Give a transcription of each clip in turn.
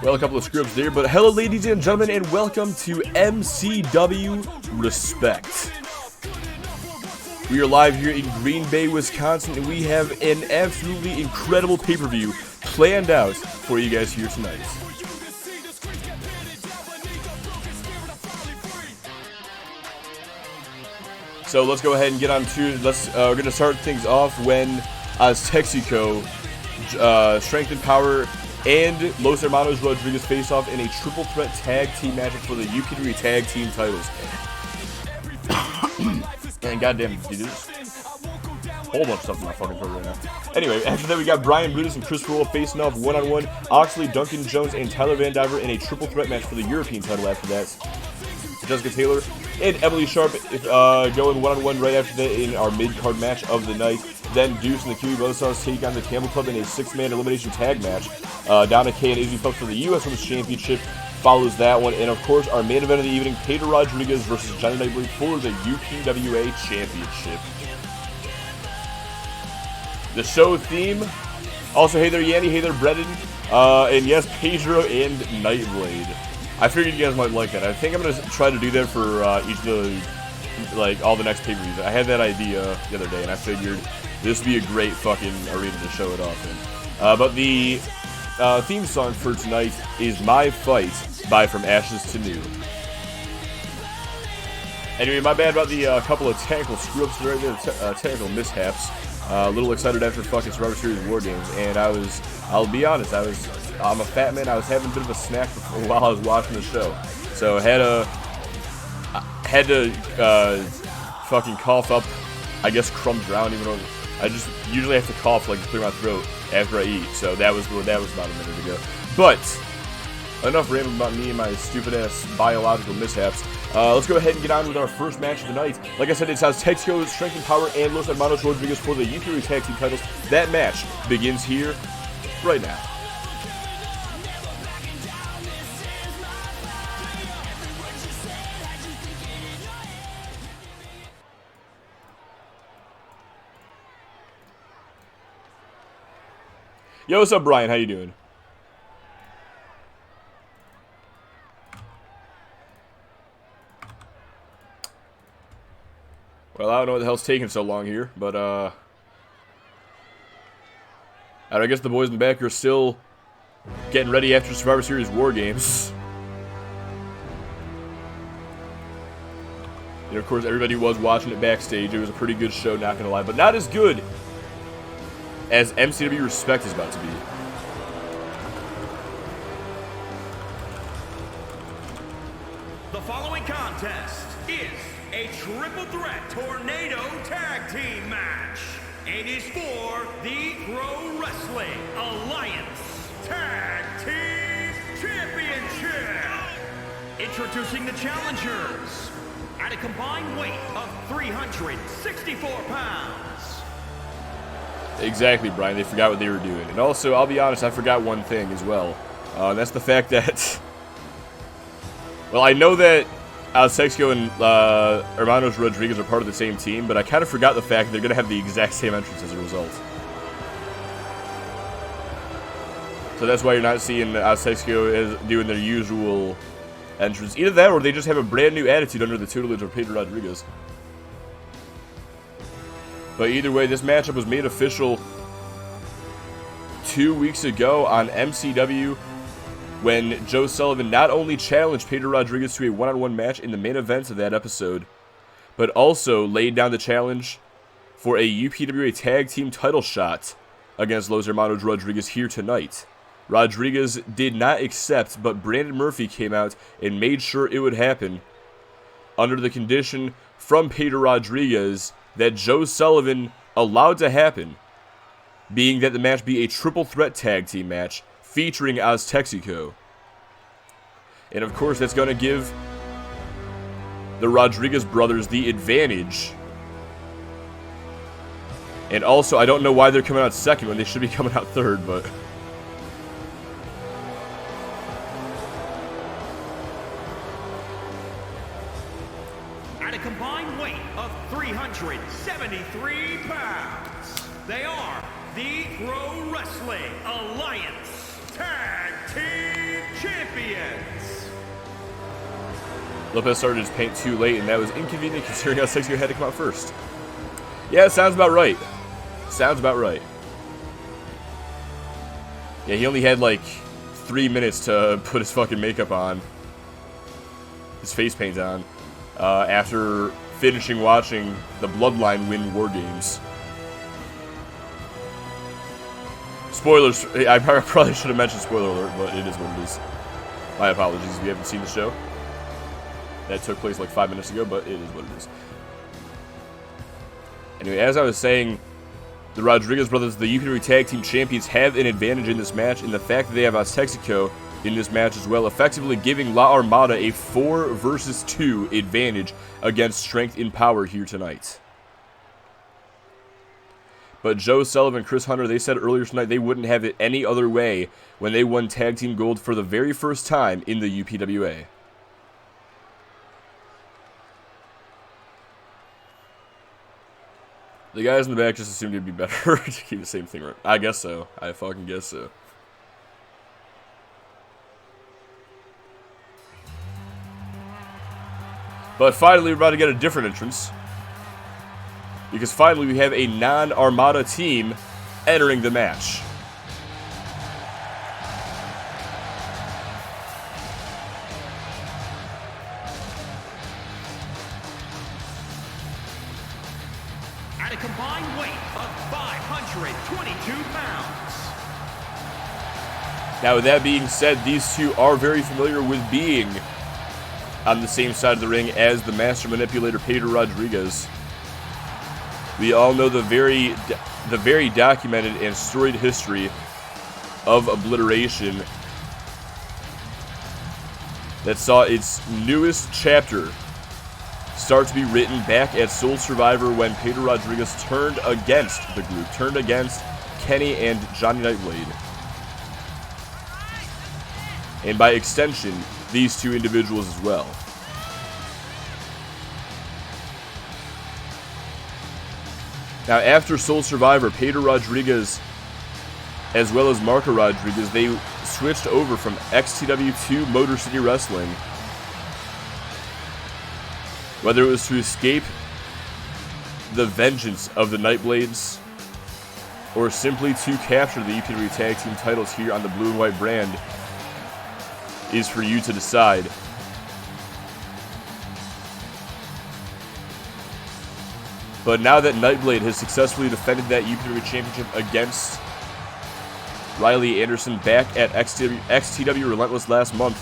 Well, a couple of scripts there, but hello ladies and gentlemen, and welcome to MCW Respekt. We are live here in Green Bay, Wisconsin, and we have an absolutely incredible pay-per-view planned out for you guys here tonight. So let's go ahead and get on to, we're going to start things off when Texaco, Strength and Power, and Los Hermanos Rodriguez face off in a triple threat tag team matchup for the UPW tag team titles. And goddamn, dude, there's a whole bunch of stuff in my fucking throat right now. Anyway, after that we got Brian Brutus and Chris Roll facing off one-on-one. Oxley, Duncan Jones, and Tyler Van Diver in a triple threat match for the European title after that. Jessica Taylor and Emily Sharp going one-on-one right after that in our mid-card match of the night. Then Deuce and the Kiwi Buzzsaws take on the Campbell Club in a 6-man elimination tag match. Donna Kay and Izzy Phelps for the U.S. Women's Championship follows that one. And of course, our main event of the evening, Pedro Rodriguez versus Johnny Nightblade for the UPWA Championship. The show theme, also hey there Yanni, hey there Brendan, and yes, Pedro and Nightblade. I figured you guys might like that. I think I'm going to try to do that for each of the, all the next pay-per-views. I had that idea the other day, and I figured this would be a great fucking arena to show it off in. But the theme song for tonight is My Fight by From Ashes to New. Anyway, my bad about the couple of technical screw-ups right there, technical mishaps. A little excited after fucking Survivor Series War Games, and I'll be honest, I'm a fat man. I was having a bit of a snack while I was watching the show, so I had to fucking cough up, I guess, crumbs around, even though I just usually have to cough like to clear my throat after I eat. So that was about a minute ago. But enough rambling about me and my stupid ass biological mishaps. Let's go ahead and get on with our first match of the night. Like I said, it's Texaco, Strength and Power, and Los Hermanos Rodriguez for the UPWA tag team titles. That match begins here right now. Yo, what's up, Brian? How you doing? Well, I don't know what the hell's taking so long here, but, I guess the boys in the back are still getting ready after Survivor Series War Games. And, of course, everybody was watching it backstage. It was a pretty good show, not gonna lie, but not as good as MCW Respekt is about to be. The following contest is a triple threat tornado tag team match. It is for the Pro Wrestling Alliance Tag Team Championship. Introducing the challengers at a combined weight of 364 pounds. Exactly, Brian. They forgot what they were doing. And also, I'll be honest, I forgot one thing as well. And that's the fact that... well, I know that Texaco and Hermanos Rodriguez are part of the same team, but I kind of forgot the fact that they're going to have the exact same entrance as a result. So that's why you're not seeing Texaco doing their usual entrance. Either that, or they just have a brand new attitude under the tutelage of Pedro Rodriguez. But either way, this matchup was made official 2 weeks ago on MCW when Joe Sullivan not only challenged Pedro Rodriguez to a one-on-one match in the main event of that episode, but also laid down the challenge for a UPWA tag team title shot against Los Hermanos Rodriguez here tonight. Rodriguez did not accept, but Brandon Murphy came out and made sure it would happen under the condition from Pedro Rodriguez that Joe Sullivan allowed to happen, being that the match be a triple threat tag team match featuring Texaco. And of course, that's going to give the Rodriguez brothers the advantage. And also, I don't know why they're coming out second when they should be coming out third, but... At a combined weight of 373 pounds, they are the Pro Wrestling Alliance Tag Team champions. Lopez started his paint too late, and that was inconvenient considering how Sexio had to come out first. Yeah, sounds about right. Sounds about right. Yeah, he only had like 3 minutes to put his fucking makeup on. His face paint on. After finishing watching the Bloodline win War Games. Spoilers. I probably should have mentioned spoiler alert, but it is what it is. My apologies if you haven't seen the show. That took place like 5 minutes ago, but it is what it is. Anyway, as I was saying, the Rodriguez brothers, the UPW Tag Team Champions, have an advantage in this match in the fact that they have Aztexico in this match as well, effectively giving La Armada a 4 versus 2 advantage against Strength in Power here tonight. But Joe Sullivan, Chris Hunter, they said earlier tonight they wouldn't have it any other way when they won Tag Team Gold for the very first time in the UPWA. The guys in the back just assumed it'd be better to keep the same thing right. I guess so. I fucking guess so. But finally, we're about to get a different entrance. Because finally, we have a non-Armada team entering the match. At a combined weight of 522 pounds. Now, with that being said, these two are very familiar with being on the same side of the ring as the Master Manipulator, Pedro Rodriguez. We all know the very documented and storied history of Obliteration that saw its newest chapter start to be written back at Soul Survivor when Pedro Rodriguez turned against the group, turned against Kenny and Johnny Nightblade. And by extension, these two individuals as well. Now, after Soul Survivor, Pedro Rodriguez, as well as Marco Rodriguez, they switched over from XTW to Motor City Wrestling. Whether it was to escape the vengeance of the Nightblades, or simply to capture the UPW Tag Team titles here on the blue and white brand, is for you to decide. But now that Nightblade has successfully defended that UPW Championship against Riley Anderson back at XTW Relentless last month,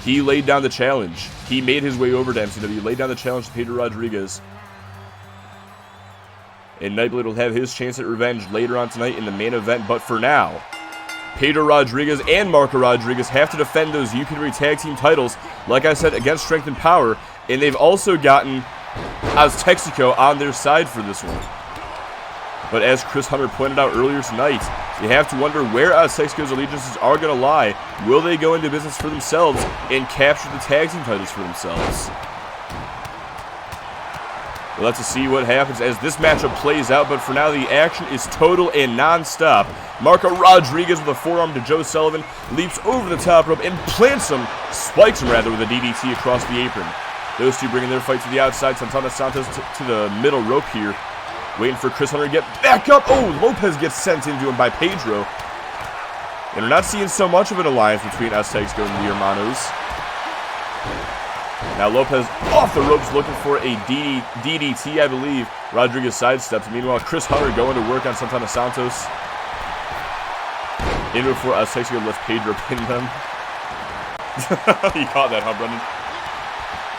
he laid down the challenge. He made his way over to MCW, laid down the challenge to Pedro Rodriguez. And Nightblade will have his chance at revenge later on tonight in the main event. But for now, Pedro Rodriguez and Marco Rodriguez have to defend those UPW Tag Team titles, like I said, against Strength and Power. And they've also gotten Aztexico on their side for this one. But as Chris Hunter pointed out earlier tonight, you have to wonder where Aztexico's allegiances are going to lie. Will they go into business for themselves and capture the tag team titles for themselves? We'll have to see what happens as this matchup plays out, but for now the action is total and non-stop. Marco Rodriguez with a forearm to Joe Sullivan, leaps over the top rope and plants him, spikes him rather, with a DDT across the apron. Those two bringing their fight to the outside. Santana Santos to the middle rope here, waiting for Chris Hunter to get back up. Oh, Lopez gets sent into him by Pedro. And we're not seeing so much of an alliance between Aztexico and the Hermanos. Now Lopez off the ropes looking for a DDT, I believe. Rodriguez sidesteps. Meanwhile, Chris Hunter going to work on Santana Santos. In before Aztexico left Pedro pin them. You caught that, huh, Brendan?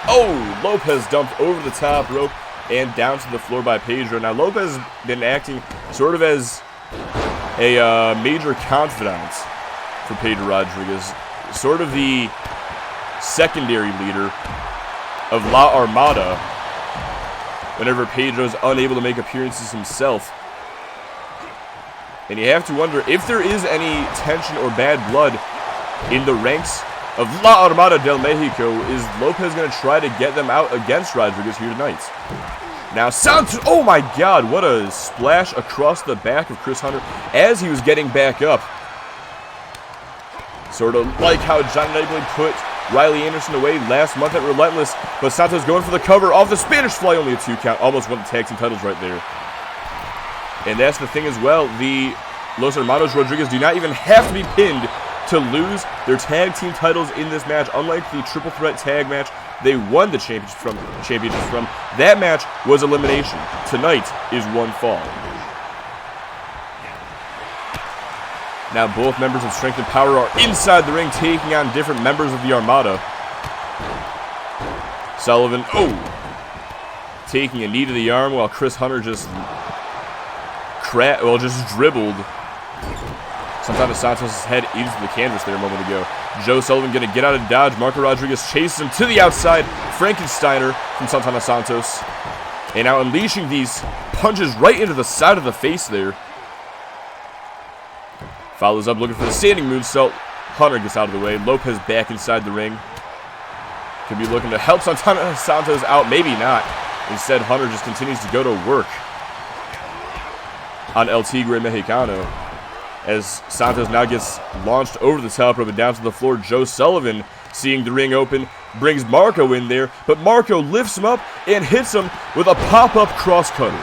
Oh, Lopez dumped over the top rope and down to the floor by Pedro. Now, Lopez has been acting sort of as a major confidant for Pedro Rodriguez. Sort of the secondary leader of La Armada whenever Pedro is unable to make appearances himself. And you have to wonder if there is any tension or bad blood in the ranks of La Armada del Mexico. Is Lopez going to try to get them out against Rodriguez here tonight? Now Santos, oh my god, what a splash across the back of Chris Hunter as he was getting back up. Sort of like how John Knightley put Riley Anderson away last month at Relentless, but Santos going for the cover off the Spanish Fly, only a 2 count. Almost won the tag team titles right there. And that's the thing as well. The Los Hermanos Rodriguez do not even have to be pinned to lose their tag team titles in this match. Unlike the triple threat tag match they won the championships from. That match was elimination. Tonight is one fall. Now both members of Strength and Power are inside the ring taking on different members of the Armada. Sullivan, taking a knee to the arm while Chris Hunter just dribbled Santana Santos' head into the canvas there a moment ago. Joe Sullivan going to get out of dodge. Marco Rodriguez chases him to the outside. Frankensteiner from Santana Santos. And now unleashing these punches right into the side of the face there. Follows up looking for the standing moonsault. Hunter gets out of the way. Lopez back inside the ring. Could be looking to help Santana Santos out. Maybe not. Instead, Hunter just continues to go to work on El Tigre Mexicano. As Santos now gets launched over the top rope and down to the floor. Joe Sullivan, seeing the ring open, brings Marco in there. But Marco lifts him up and hits him with a pop-up crosscutter.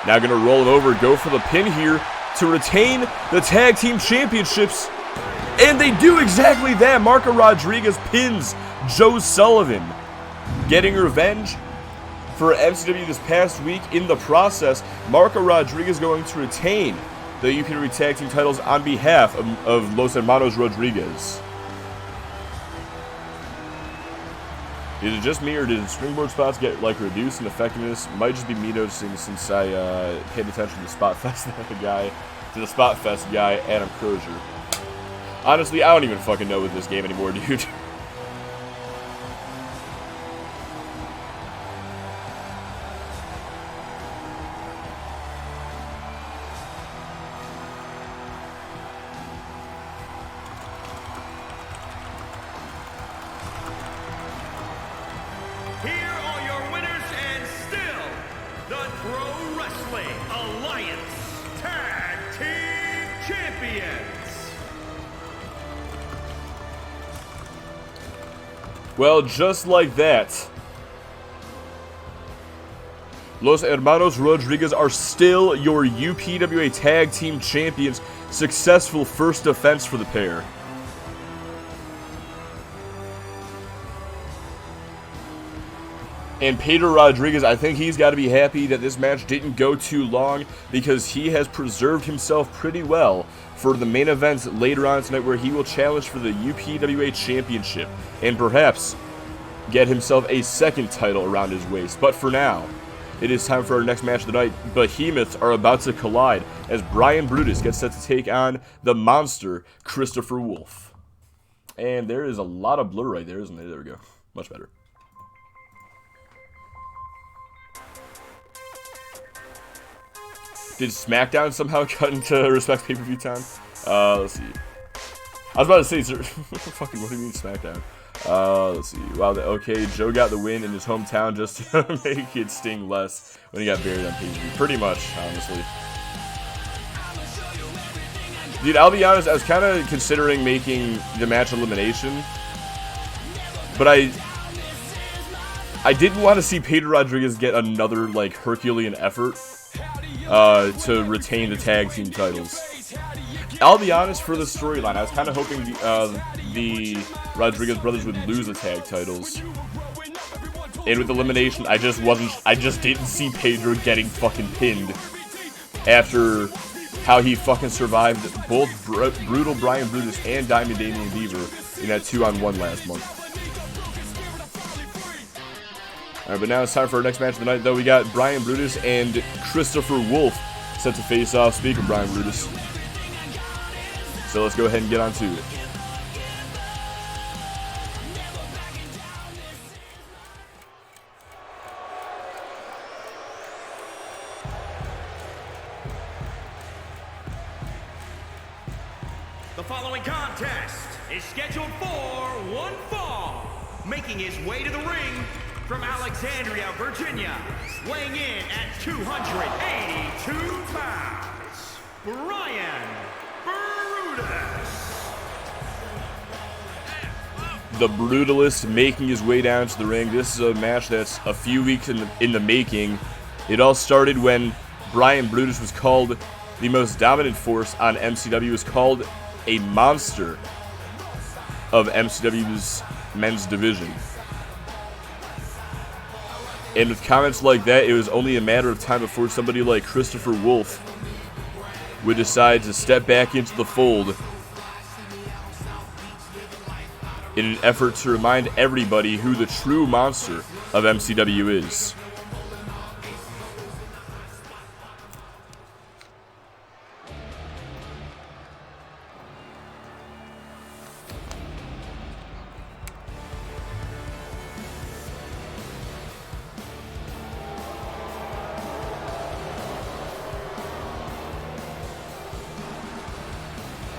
Now going to roll it over, go for the pin here to retain the tag team championships. And they do exactly that. Marco Rodriguez pins Joe Sullivan, getting revenge for MCW this past week. In the process, Marco Rodriguez going to retain the UPW tag team titles on behalf of Los Hermanos Rodriguez. Is it just me, or did springboard spots get like reduced in effectiveness? Might just be me noticing since I paid attention to the Spot Fest guy, Adam Crozier. Honestly, I don't even fucking know with this game anymore, dude. Here are your winners and still the Pro Wrestling Alliance Tag Team Champions. Well, just like that, Los Hermanos Rodriguez are still your UPWA Tag Team Champions. Successful first defense for the pair. And Pedro Rodriguez, I think he's got to be happy that this match didn't go too long, because he has preserved himself pretty well for the main event later on tonight, where he will challenge for the UPWA Championship and perhaps get himself a second title around his waist. But for now, it is time for our next match of the night. Behemoths are about to collide as Brian Brutus gets set to take on the monster, Christopher Wolf. And there is a lot of blur right there, isn't there? There we go. Much better. Did SmackDown somehow cut into Respect pay-per-view time? Let's see. I was about to say, fucking, what do you mean SmackDown? Let's see. Wow, okay, Joe got the win in his hometown just to make it sting less when he got buried on pay-per-view. Pretty much, honestly. Dude, I'll be honest, I was kind of considering making the match elimination, but I didn't want to see Pedro Rodriguez get another, like, Herculean effort to retain the tag team titles. I'll be honest, for the storyline, I was kind of hoping the Rodriguez brothers would lose the tag titles. And with elimination, I just didn't see Pedro getting fucking pinned after how he fucking survived both Brutal Brian Brutus and Diamond Damian Beaver in that 2-on-1 last month. Alright, but now it's time for our next match of the night, though. We got Brian Brutus and Christopher Wolf set to face off. Speaking of Brian Brutus. So let's go ahead and get on to it. The following contest is scheduled for one fall. Making his way to the ring from Alexandria, Virginia, weighing in at 282 pounds, Brian Brutus. The Brutalist making his way down to the ring. This is a match that's a few weeks in the making. It all started when Brian Brutus was called the most dominant force on MCW, was called a monster of MCW's men's division. And with comments like that, it was only a matter of time before somebody like Christopher Wolfe would decide to step back into the fold in an effort to remind everybody who the true monster of MCW is.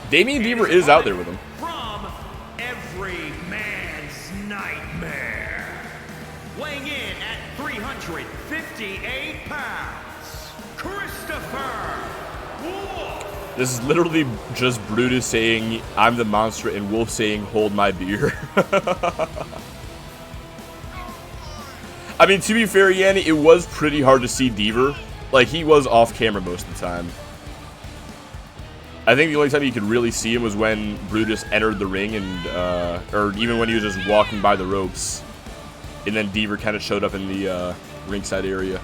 Damian Beaver is out there with him. From every man's nightmare. Weighing in at 358 pounds, Christopher Wolfe. This is literally just Brutus saying, "I'm the monster," and Wolf saying, "Hold my beer." I mean, to be fair, Yanni, it was pretty hard to see Beaver. Like, he was off camera most of the time. I think the only time you could really see him was when Brutus entered the ring, and or even when he was just walking by the ropes. And then Beaver kind of showed up in the ringside area.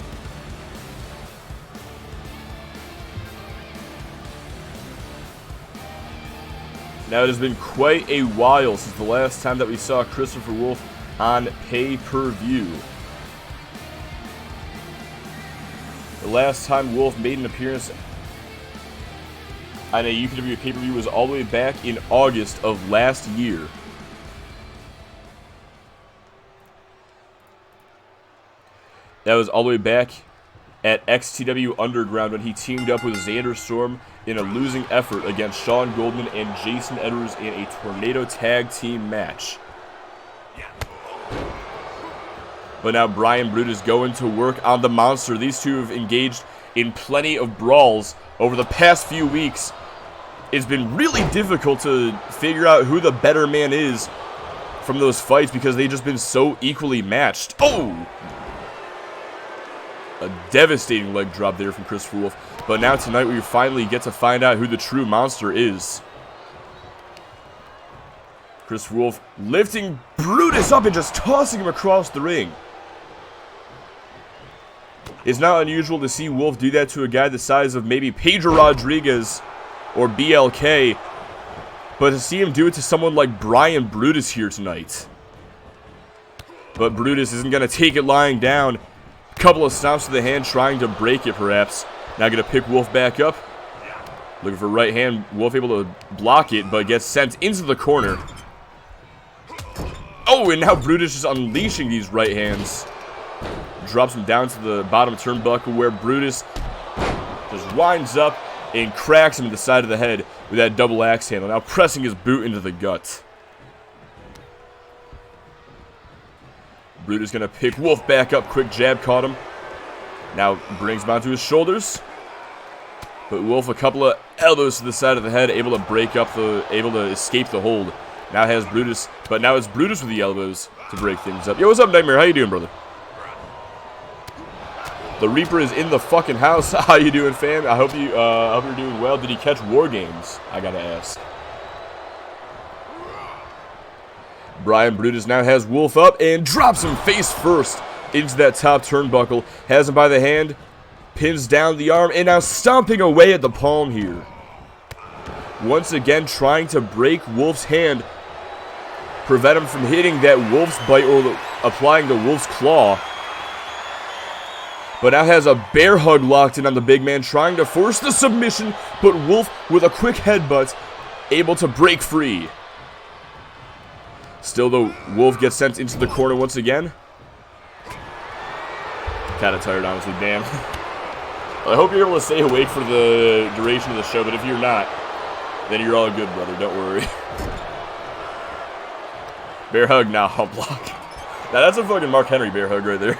Now, it has been quite a while since the last time that we saw Christopher Wolfe on pay-per-view. The last time Wolfe made an appearance on a UPW pay-per-view was all the way back in August of last year. That was all the way back at XTW Underground when he teamed up with Xander Storm in a losing effort against Sean Goldman and Jason Edwards in a Tornado Tag Team match. But now Brian Brutus going to work on the monster. These two have engaged in plenty of brawls over the past few weeks. It's been really difficult to figure out who the better man is from those fights because they've just been so equally matched. Oh! A devastating leg drop there from Christopher Wolfe. But now tonight we finally get to find out who the true monster is. Christopher Wolfe lifting Brutus up and just tossing him across the ring. It's not unusual to see Wolfe do that to a guy the size of maybe Pedro Rodriguez or BLK, but to see him do it to someone like Brian Brutus here tonight. But Brutus isn't going to take it lying down. Couple of stomps to the hand, trying to break it perhaps. Now going to pick Wolfe back up. Looking for right hand. Wolfe able to block it, but gets sent into the corner. Oh, and now Brutus is unleashing these right hands. Drops him down to the bottom turnbuckle where Brutus just winds up and cracks him in the side of the head with that double axe handle. Now pressing his boot into the gut. Brutus gonna pick Wolfe back up. Quick jab caught him. Now brings him onto his shoulders. But Wolfe a couple of elbows to the side of the head, able to break up able to escape the hold. Now has Brutus, but now it's Brutus with the elbows to break things up. Yo, what's up, Nightmare? How you doing, brother? The Reaper is in the fucking house. How you doing, fam? I hope you're doing well. Did he catch War Games? I gotta ask. Brian Brutus now has Wolfe up and drops him face first into that top turnbuckle. Has him by the hand, pins down the arm, and now stomping away at the palm here. Once again trying to break Wolfe's hand, prevent him from hitting that Wolfe's bite or applying the Wolfe's claw. But now has a bear hug locked in on the big man, trying to force the submission, but Wolfe with a quick headbutt, able to break free. Still though, Wolfe gets sent into the corner once again. Kinda tired, honestly, damn. I hope you're able to stay awake for the duration of the show, but if you're not, then you're all good, brother, don't worry. Bear hug, now I'll block. Now that's a fucking Mark Henry bear hug right there.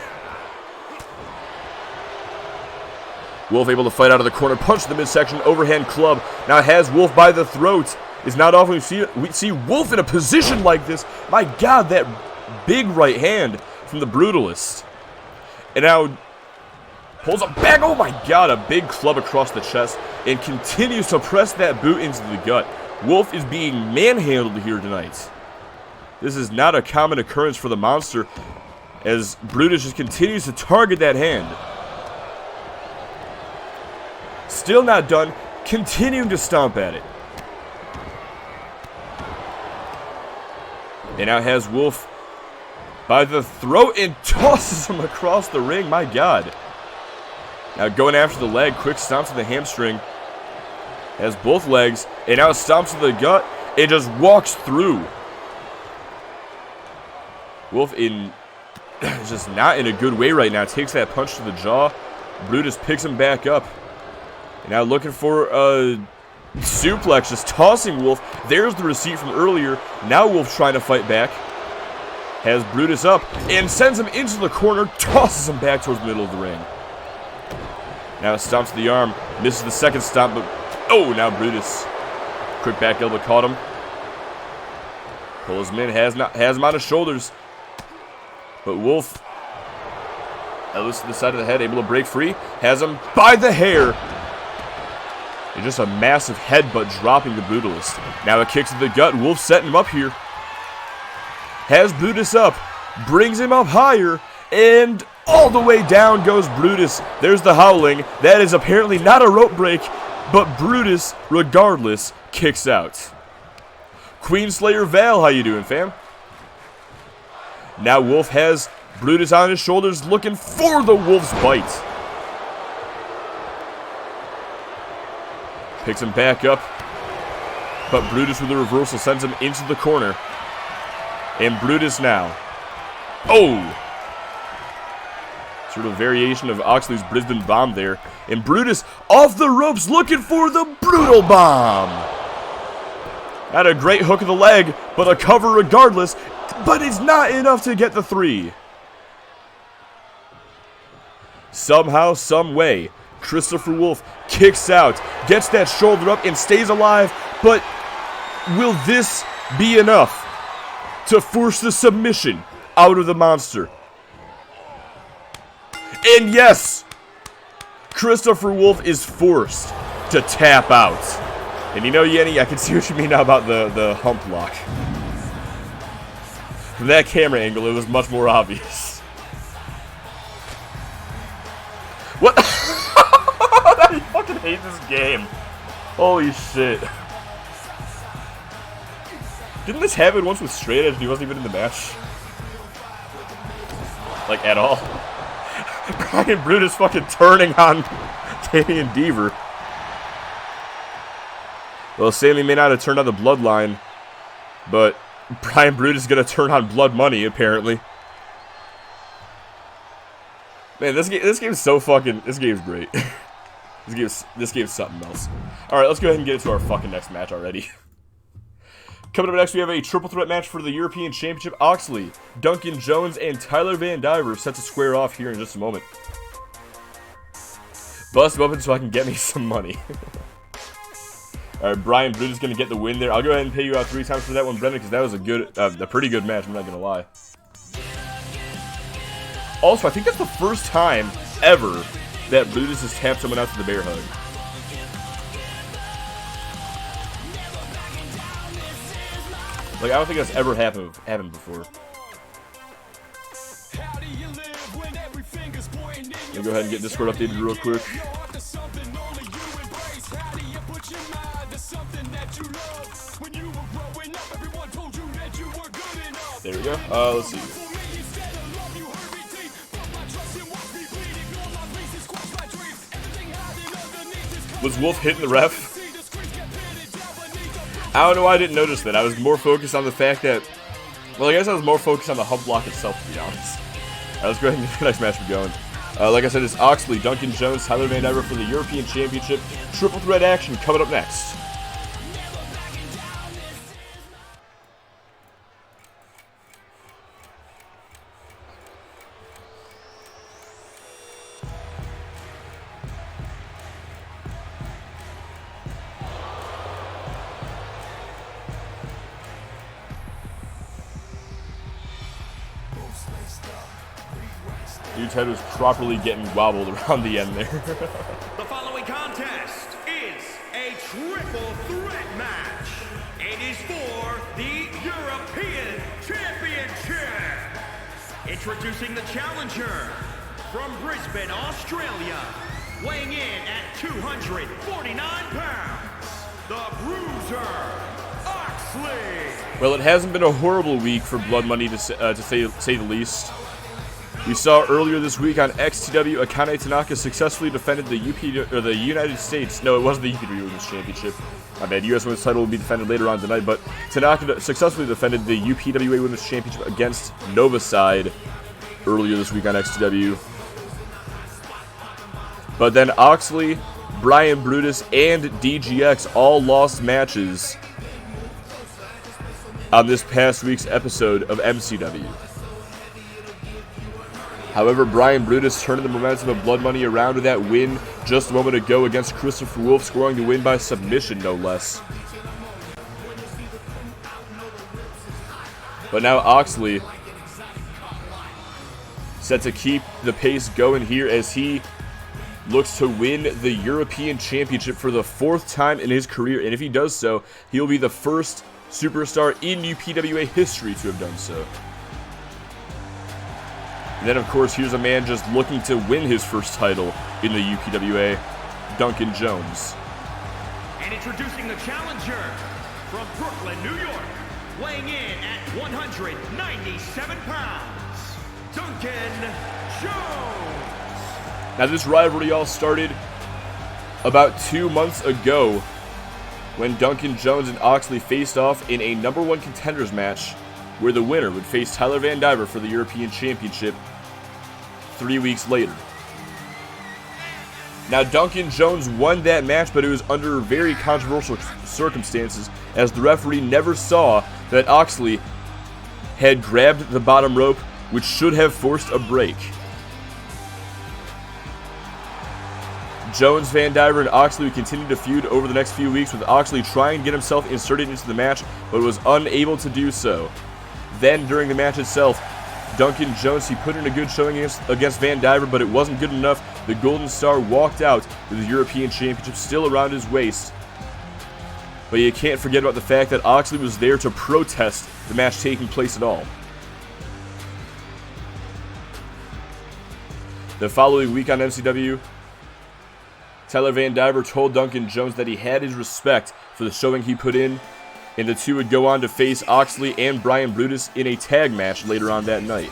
Wolf able to fight out of the corner, punch to the midsection, overhand club. Now has Wolf by the throat. Is not often we see Wolf in a position like this. My God, that big right hand from the Brutalist. And now pulls up back. Oh my God, a big club across the chest and continues to press that boot into the gut. Wolf is being manhandled here tonight. This is not a common occurrence for the monster, as Brutus just continues to target that hand. Still not done, continuing to stomp at it. And now has Wolf by the throat and tosses him across the ring. My God. Now going after the leg, quick stomp to the hamstring. Has both legs, and now stomps to the gut. It just walks through. Wolf in just not in a good way right now. Takes that punch to the jaw. Brutus picks him back up. And now looking for a suplex, just tossing Wolf. There's the receipt from earlier. Now Wolf trying to fight back. Has Brutus up and sends him into the corner. Tosses him back towards the middle of the ring. Now stomps the arm. Misses the second stomp, but oh, now Brutus. Quick back elbow caught him. Pulls him in. Has him on his shoulders. But Wolf, Ellis to the side of the head, able to break free. Has him by the hair. And just a massive headbutt dropping the Brutalist. Now a kick to the gut. Wolf setting him up here. Has Brutus up. Brings him up higher. And all the way down goes Brutus. There's the howling. That is apparently not a rope break. But Brutus, regardless, kicks out. Queenslayer Val, how you doing, fam? Now Wolf has Brutus on his shoulders, looking for the Wolf's bite. Picks him back up. But Brutus with the reversal sends him into the corner. And Brutus now. Oh! Sort of variation of Oxley's Brisbane bomb there. And Brutus off the ropes looking for the brutal bomb. Not a great hook of the leg, but a cover regardless. But it's not enough to get the 3. Somehow, some way, Christopher Wolf kicks out, gets that shoulder up and stays alive. But will this be enough to force the submission out of the monster? And yes, Christopher Wolf is forced to tap out. And you know, Yenny, I can see what you mean now about the hump lock. From that camera angle, it was much more obvious. What? I fucking hate this game. Holy shit. Didn't this happen once with Straight Edge and he wasn't even in the match? Like, at all? Brian Brutus fucking turning on Damian Deaver. Well, Sammy may not have turned on the Bloodline, but Brian Brutus is gonna turn on Blood Money, apparently. Man, this game's so fucking... This game's great. This game's something else. Alright, let's go ahead and get into our fucking next match already. Coming up next, we have a triple threat match for the European Championship. Oxley, Duncan Jones, and Tyler Van Diver set to square off here in just a moment. Bust him open so I can get me some money. Alright, Brian Brutus is going to get the win there. I'll go ahead and pay you out 3 times for that one, Brendan, because that was a pretty good match, I'm not going to lie. Also, I think that's the first time ever that Brutus has tapped someone out to the bear hug. Like, I don't think that's ever happened before. Let me go ahead and get Discord updated real quick. There we go. Let's see. Was Wolf hitting the ref? I don't know why I didn't notice that. I was more focused on the fact that... Well, I guess I was more focused on the hump block itself, to be honest. Alright, let's go ahead and get the next match going. Like I said, it's Oxley, Duncan Jones, Tyler Van Diver for the European Championship. Triple threat action coming up next. Dude's head was properly getting wobbled around the end there. The following contest is a triple threat match. It is for the European Championship. Introducing the challenger from Brisbane, Australia, weighing in at 249 pounds, the Bruiser, Oxley. Well, it hasn't been a horrible week for Blood Money to say the least. We saw earlier this week on XTW, Akane Tanaka successfully defended the United States. No, it wasn't the UPW Women's Championship. My bad. U.S. Women's title will be defended later on tonight, but Tanaka successfully defended the UPWA Women's Championship against Nova Side earlier this week on XTW. But then Oxley, Brian Brutus, and DGX all lost matches on this past week's episode of MCW. However, Brian Brutus turned the momentum of Blood Money around with that win just a moment ago against Christopher Wolf, scoring the win by submission, no less. But now Oxley set to keep the pace going here as he looks to win the European Championship for the 4th time in his career. And if he does so, he will be the first superstar in UPWA history to have done so. And then, of course, here's a man just looking to win his first title in the UPWA, Duncan Jones. And introducing the challenger from Brooklyn, New York, weighing in at 197 pounds, Duncan Jones. Now, this rivalry all started about 2 months ago when Duncan Jones and Oxley faced off in a #1 contenders match where the winner would face Tyler Van Diver for the European Championship 3 weeks later. Now, Duncan Jones won that match, but it was under very controversial circumstances, as the referee never saw that Oxley had grabbed the bottom rope, which should have forced a break. Jones, Van Diver, and Oxley would continue to feud over the next few weeks, with Oxley trying to get himself inserted into the match, but was unable to do so. Then, during the match itself, Duncan Jones, he put in a good showing against Van Diver, but it wasn't good enough. The Golden Star walked out with the European Championship still around his waist. But you can't forget about the fact that Oxley was there to protest the match taking place at all. The following week on MCW, Tyler Van Diver told Duncan Jones that he had his respect for the showing he put in, and the two would go on to face Oxley and Brian Brutus in a tag match later on that night.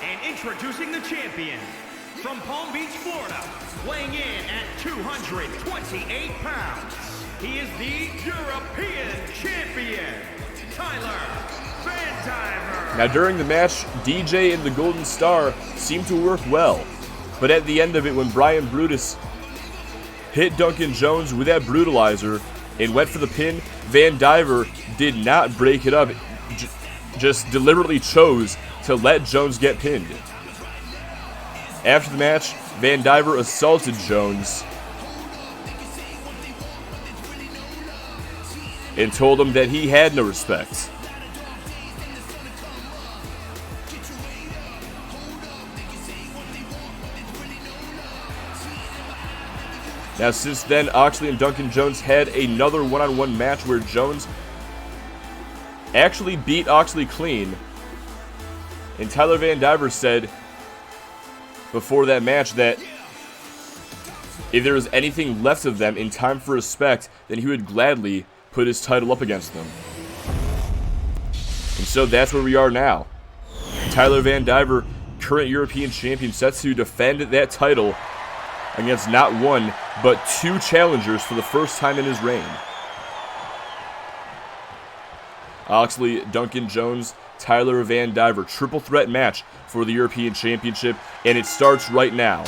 And introducing the champion from Palm Beach, Florida, weighing in at 228 pounds, he is the European Champion, Tyler Van Diver. Now, during the match, DJ and the Golden Star seemed to work well, but at the end of it, when Brian Brutus hit Duncan Jones with that brutalizer and went for the pin, Van Diver did not break it up, just deliberately chose to let Jones get pinned. After the match, Van Diver assaulted Jones and told him that he had no respect. Now, since then, Oxley and Duncan Jones had another one-on-one match where Jones actually beat Oxley clean. And Tyler Van Diver said before that match that if there was anything left of them in time for Respekt, then he would gladly put his title up against them. And so that's where we are now. Tyler Van Diver, current European champion, sets to defend that title against not one, but 2 challengers for the first time in his reign. Oxley, Duncan Jones, Tyler Van Diver, triple threat match for the European Championship, and it starts right now.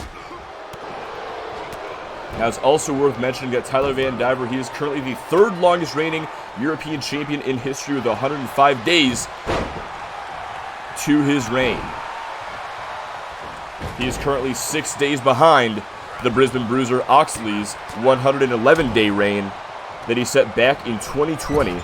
Now, it's also worth mentioning that Tyler Van Diver, he is currently the 3rd longest reigning European champion in history with 105 days to his reign. He is currently 6 days behind the Brisbane Bruiser Oxley's 111-day reign that he set back in 2020.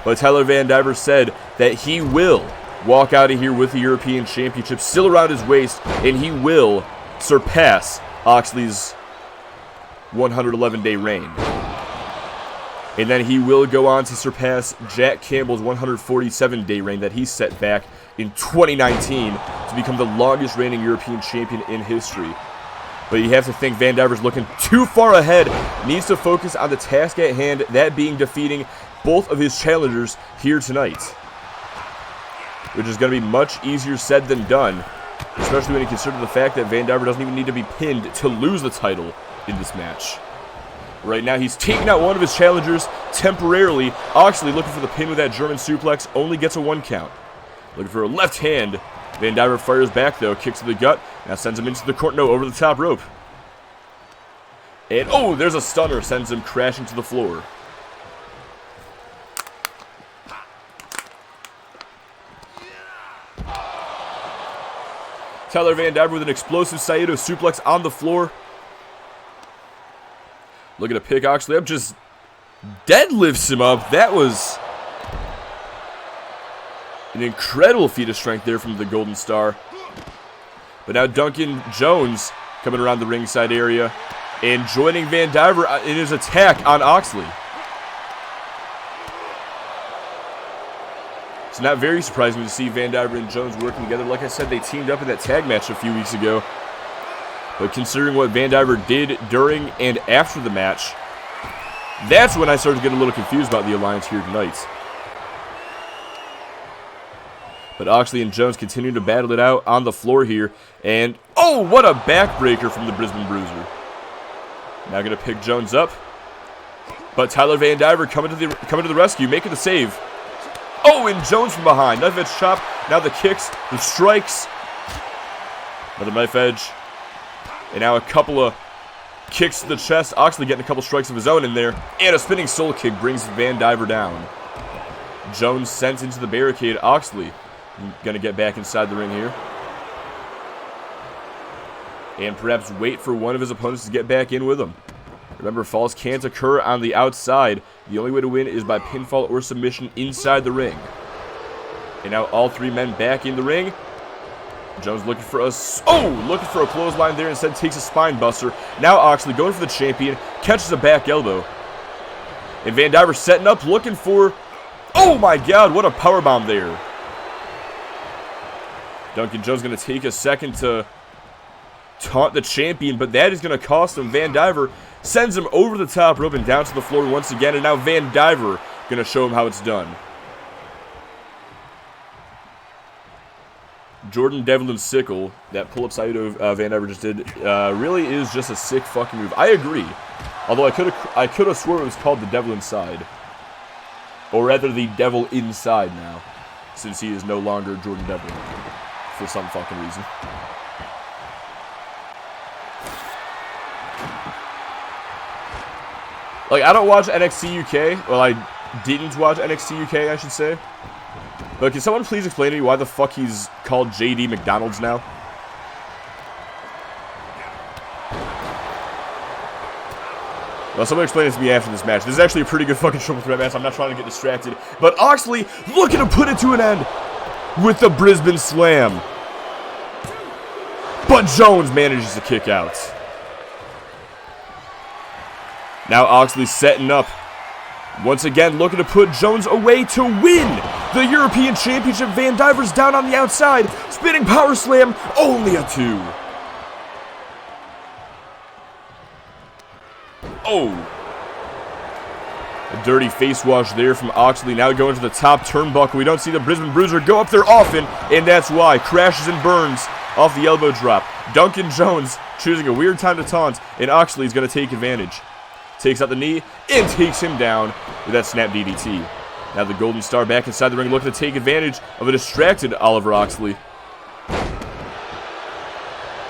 But Tyler Van Diver said that he will walk out of here with the European Championship still around his waist, and he will surpass Oxley's 111-day reign. And then he will go on to surpass Jack Campbell's 147-day reign that he set back in 2019 to become the longest reigning European champion in history. But you have to think Van Diver's looking too far ahead, needs to focus on the task at hand, that being defeating both of his challengers here tonight. Which is going to be much easier said than done, especially when you consider the fact that Van Diver doesn't even need to be pinned to lose the title in this match. Right now, he's taking out one of his challengers temporarily. Oxley looking for the pin with that German suplex, only gets a 1 count. Looking for a left hand. Van Diver fires back, though, kicks to the gut. Now sends him into the corner, no, over the top rope. And, oh, there's a stunner, sends him crashing to the floor. Tyler Van Diver with an explosive Saito suplex on the floor. Looking to pick Oxley up, just deadlifts him up. That was an incredible feat of strength there from the Golden Star. But now Duncan Jones coming around the ringside area and joining Van Diver in his attack on Oxley. It's not very surprising to see Van Diver and Jones working together. Like I said, they teamed up in that tag match a few weeks ago. But considering what Van Diver did during and after the match, that's when I started to get a little confused about the alliance here tonight. But Oxley and Jones continue to battle it out on the floor here. And, oh, what a backbreaker from the Brisbane Bruiser. Now going to pick Jones up. But Tyler Van Diver coming to the rescue, making the save. Oh, and Jones from behind. Knife edge chop. Now the kicks, the strikes. Another knife edge. And now a couple of kicks to the chest. Oxley getting a couple strikes of his own in there. And a spinning soul kick brings Van Diver down. Jones sent into the barricade. Oxley going to get back inside the ring here. And perhaps wait for one of his opponents to get back in with him. Remember, falls can't occur on the outside. The only way to win is by pinfall or submission inside the ring. And now all three men back in the ring. Jones looking for looking for a clothesline there, instead takes a spine buster. Now Oxley going for the champion, catches a back elbow. And Van Diver setting up, looking for, oh my god, what a powerbomb there. Duncan Jones going to take a second to taunt the champion, but that is going to cost him. Van Diver sends him over the top rope and down to the floor once again, and now Van Diver going to show him how it's done. Jordan Devlin Sickle, that pull-up Saito Van Diver just did, really is just a sick fucking move. I agree. Although I could have sworn it was called the Devil Inside. Or rather, the Devil Inside now. Since he is no longer Jordan Devlin. For some fucking reason. Like, I don't watch NXT UK. Well, I didn't watch NXT UK, I should say. But can someone please explain to me why the fuck he's called JD McDonald's now? Well, someone explain it to me after this match. This is actually a pretty good fucking triple threat match. I'm not trying to get distracted. But Oxley looking to put it to an end with the Brisbane Slam. But Jones manages to kick out. Now Oxley setting up. Once again, looking to put Jones away to win the European Championship. Van Diver's down on the outside. Spinning power slam. Only a 2. Oh. A dirty face wash there from Oxley. Now going to the top turnbuckle. We don't see the Brisbane Bruiser go up there often. And that's why. Crashes and burns off the elbow drop. Duncan Jones choosing a weird time to taunt. And Oxley's going to take advantage. Takes out the knee and takes him down with that snap DDT. Now the Golden Star back inside the ring, looking to take advantage of a distracted Oliver Oxley.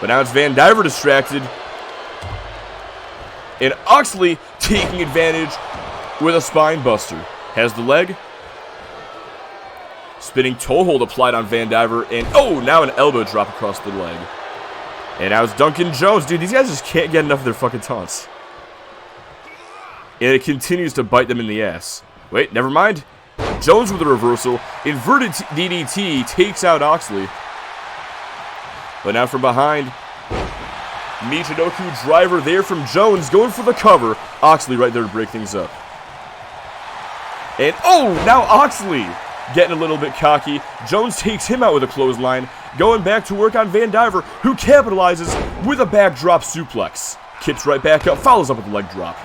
But now it's Van Diver distracted. And Oxley taking advantage with a spine buster. Has the leg. Spinning toe hold applied on Van Diver. And oh, now an elbow drop across the leg. And now it's Duncan Jones. Dude, these guys just can't get enough of their fucking taunts. And it continues to bite them in the ass. Wait, never mind. Jones with a reversal. Inverted DDT takes out Oxley. But now from behind, Michinoku driver there from Jones, going for the cover. Oxley right there to break things up. And oh, now Oxley getting a little bit cocky. Jones takes him out with a clothesline. Going back to work on Van Diver, who capitalizes with a backdrop suplex. Kips right back up, follows up with a leg drop.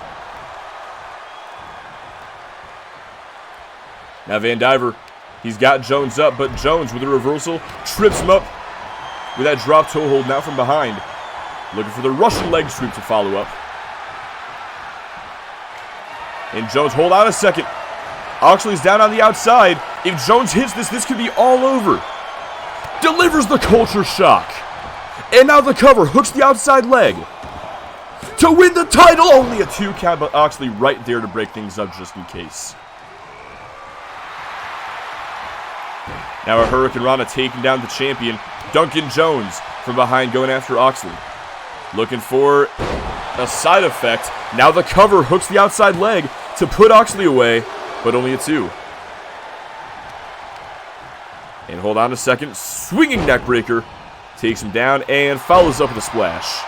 Now Van Diver, he's got Jones up, but Jones with a reversal trips him up with that drop toe hold now from behind. Looking for the Russian leg sweep to follow up. And Jones, hold on a second. Oxley's down on the outside. If Jones hits this could be all over. Delivers the culture shock. And now the cover, hooks the outside leg. To win the title, only a 2 count, but Oxley right there to break things up just in case. Now a Hurricane Rana taking down the champion, Duncan Jones, from behind going after Oxley. Looking for a side effect. Now the cover hooks the outside leg to put Oxley away, but only a 2. And hold on a second. Swinging neck breaker. Takes him down and follows up with a splash.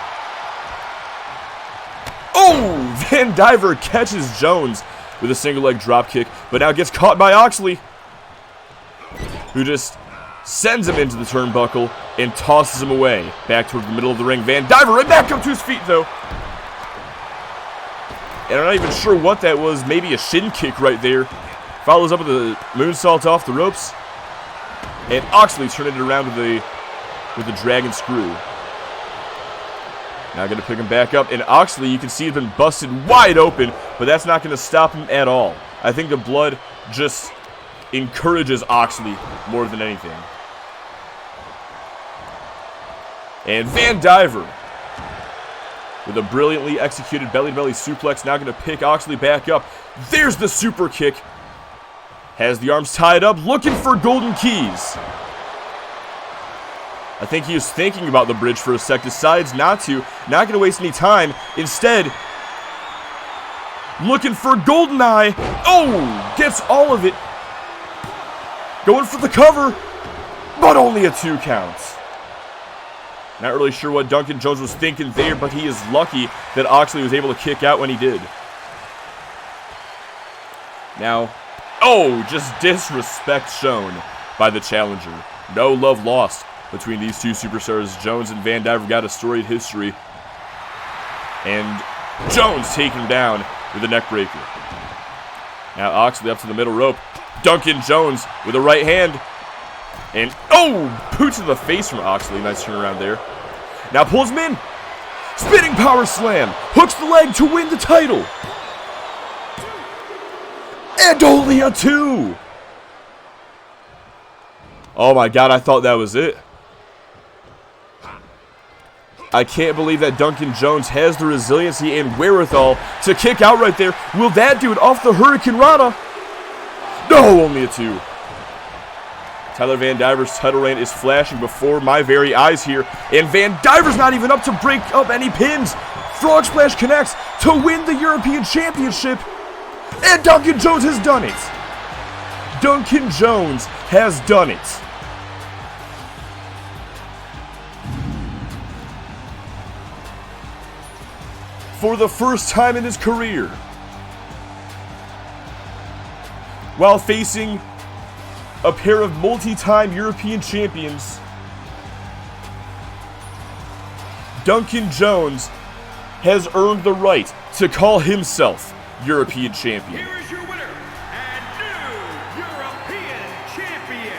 Oh! Van Diver catches Jones with a single leg drop kick, but now gets caught by Oxley, who just sends him into the turnbuckle and tosses him away back towards the middle of the ring. Van Diver right back up to his feet, though. And I'm not even sure what that was. Maybe a shin kick right there. Follows up with a moonsault off the ropes. And Oxley turning it around with the dragon screw. Now going to pick him back up. And Oxley, you can see, has been busted wide open, but that's not going to stop him at all. I think the blood just encourages Oxley more than anything. And Van Diver with a brilliantly executed belly-to-belly suplex, now going to pick Oxley back up. There's the super kick. Has the arms tied up, looking for golden keys. I think he was thinking about the bridge for a sec, decides not to. Not going to waste any time. Instead, looking for golden eye. Oh, gets all of it. Going for the cover, but only a 2 count. Not really sure what Duncan Jones was thinking there, but he is lucky that Oxley was able to kick out when he did. Now, oh, just disrespect shown by the challenger. No love lost between these two superstars. Jones and Van Diver got a storied history. And Jones taking him down with a neck breaker. Now Oxley up to the middle rope. Duncan Jones with a right hand. And, oh, boot to the face from Oxley. Nice turnaround there. Now pulls him in. Spinning power slam. Hooks the leg to win the title. And only a 2. Oh my God, I thought that was it. I can't believe that Duncan Jones has the resiliency and wherewithal to kick out right there. Will that do it off the Hurricane Rana? No, only a 2. Tyler Van Diver's title reign is flashing before my very eyes here. And Van Diver's not even up to break up any pins. Frog Splash connects to win the European Championship. And Duncan Jones has done it. Duncan Jones has done it. For the first time in his career, while facing a pair of multi-time European champions, Duncan Jones has earned the right to call himself European champion. Here is your winner and new European champion,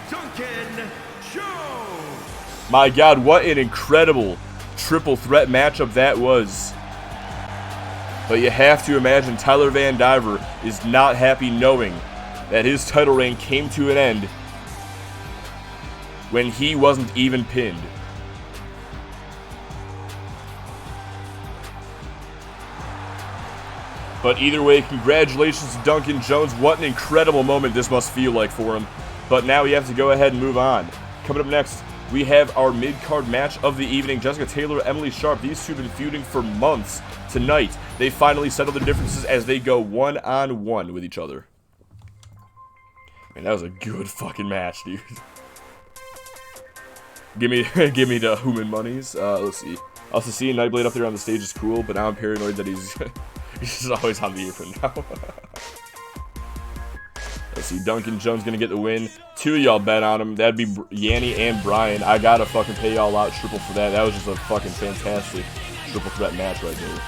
Duncan Jones. My God, what an incredible triple threat matchup that was. But you have to imagine Tyler Van Diver is not happy knowing that his title reign came to an end when he wasn't even pinned. But either way, congratulations to Duncan Jones. What an incredible moment this must feel like for him. But now we have to go ahead and move on. Coming up next, we have our mid-card match of the evening. Jessica Taylor, Emily Sharp. These two have been feuding for months. Tonight, they finally settle their differences as they go one-on-one with each other. Man, that was a good fucking match, dude. give me the human monies. Let's see. Also, seeing Nightblade up there on the stage is cool, but now I'm paranoid that he's just always on the apron now. Let's see, Duncan Jones gonna get the win. Two of y'all bet on him. That'd be Yanni and Brian. I gotta fucking pay y'all out triple for that. That was just a fucking fantastic triple threat match right there.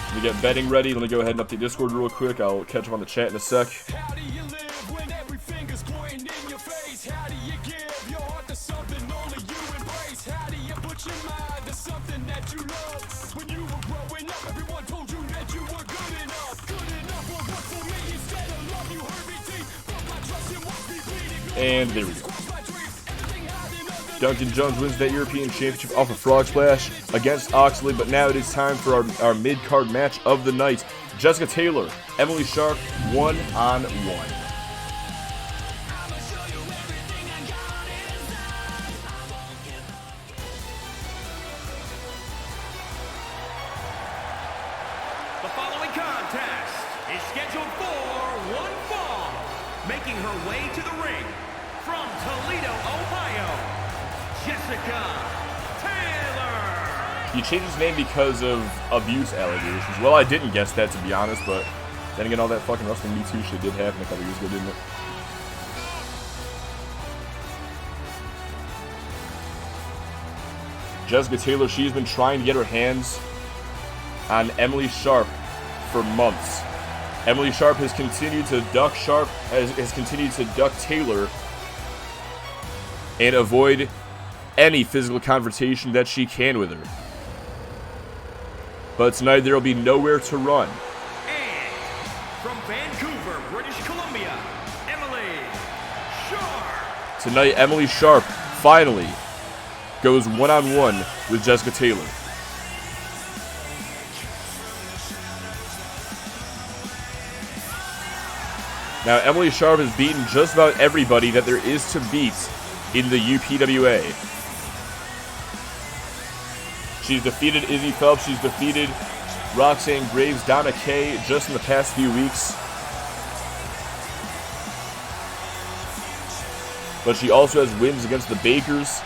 Let me get betting ready. Let me go ahead and update Discord real quick. I'll catch up on the chat in a sec. How do you live when every finger's pointing in your face? How do you give your heart to something only you embrace? How do you put your mind to something that you love? When you were growing up, everyone told you that you were good enough. Good enough for what for me instead of love you hurt me deep. But my trust in what we bleeding. And there we go. Duncan Jones wins that European Championship off of Frog Splash against Oxley, but now it is time for our mid-card match of the night. Jessica Taylor, Emily Sharp, one-on-one. The following contest is scheduled for one fall. Making her way to the ring from Toledo, Ohio, Jessica Taylor. He changed his name because of abuse allegations. Well, I didn't guess that, to be honest, but then again, all that fucking wrestling Me Too shit did happen a couple years ago, didn't it? Jessica Taylor, she's been trying to get her hands on Emily Sharp for months. Emily Sharp has continued to duck has continued to duck Taylor and avoid any physical confrontation that she can with her. But tonight there will be nowhere to run. And from Vancouver, British Columbia, Emily Sharp. Tonight, Emily Sharp finally goes one-on-one with Jessica Taylor. Now, Emily Sharp has beaten just about everybody that there is to beat in the UPWA. She's defeated Izzy Phelps. She's defeated Roxanne Graves, Donna Kay just in the past few weeks. But she also has wins against the Bakers.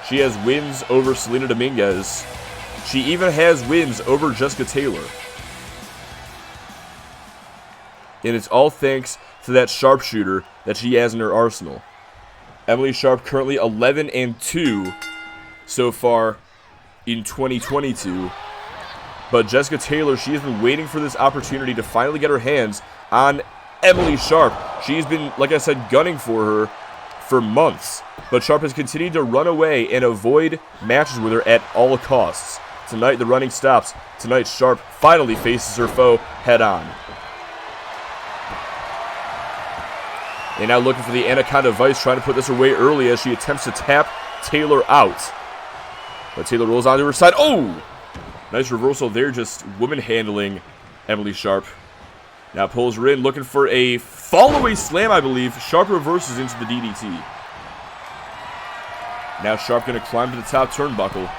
She has wins over Selena Dominguez. She even has wins over Jessica Taylor. And it's all thanks to that sharpshooter that she has in her arsenal. Emily Sharp currently 11-2 so far in 2022. But Jessica Taylor, she has been waiting for this opportunity to finally get her hands on Emily Sharp. She's been, like I said, gunning for her for months. But Sharp has continued to run away and avoid matches with her at all costs. Tonight, the running stops. Tonight, Sharp finally faces her foe head-on. And now looking for the Anaconda Vice, trying to put this away early as she attempts to tap Taylor out. But Taylor rolls onto her side. Oh! Nice reversal there, just woman handling Emily Sharp. Now pulls her in, looking for a fall-away slam, I believe. Sharp reverses into the DDT. Now Sharp going to climb to the top turnbuckle.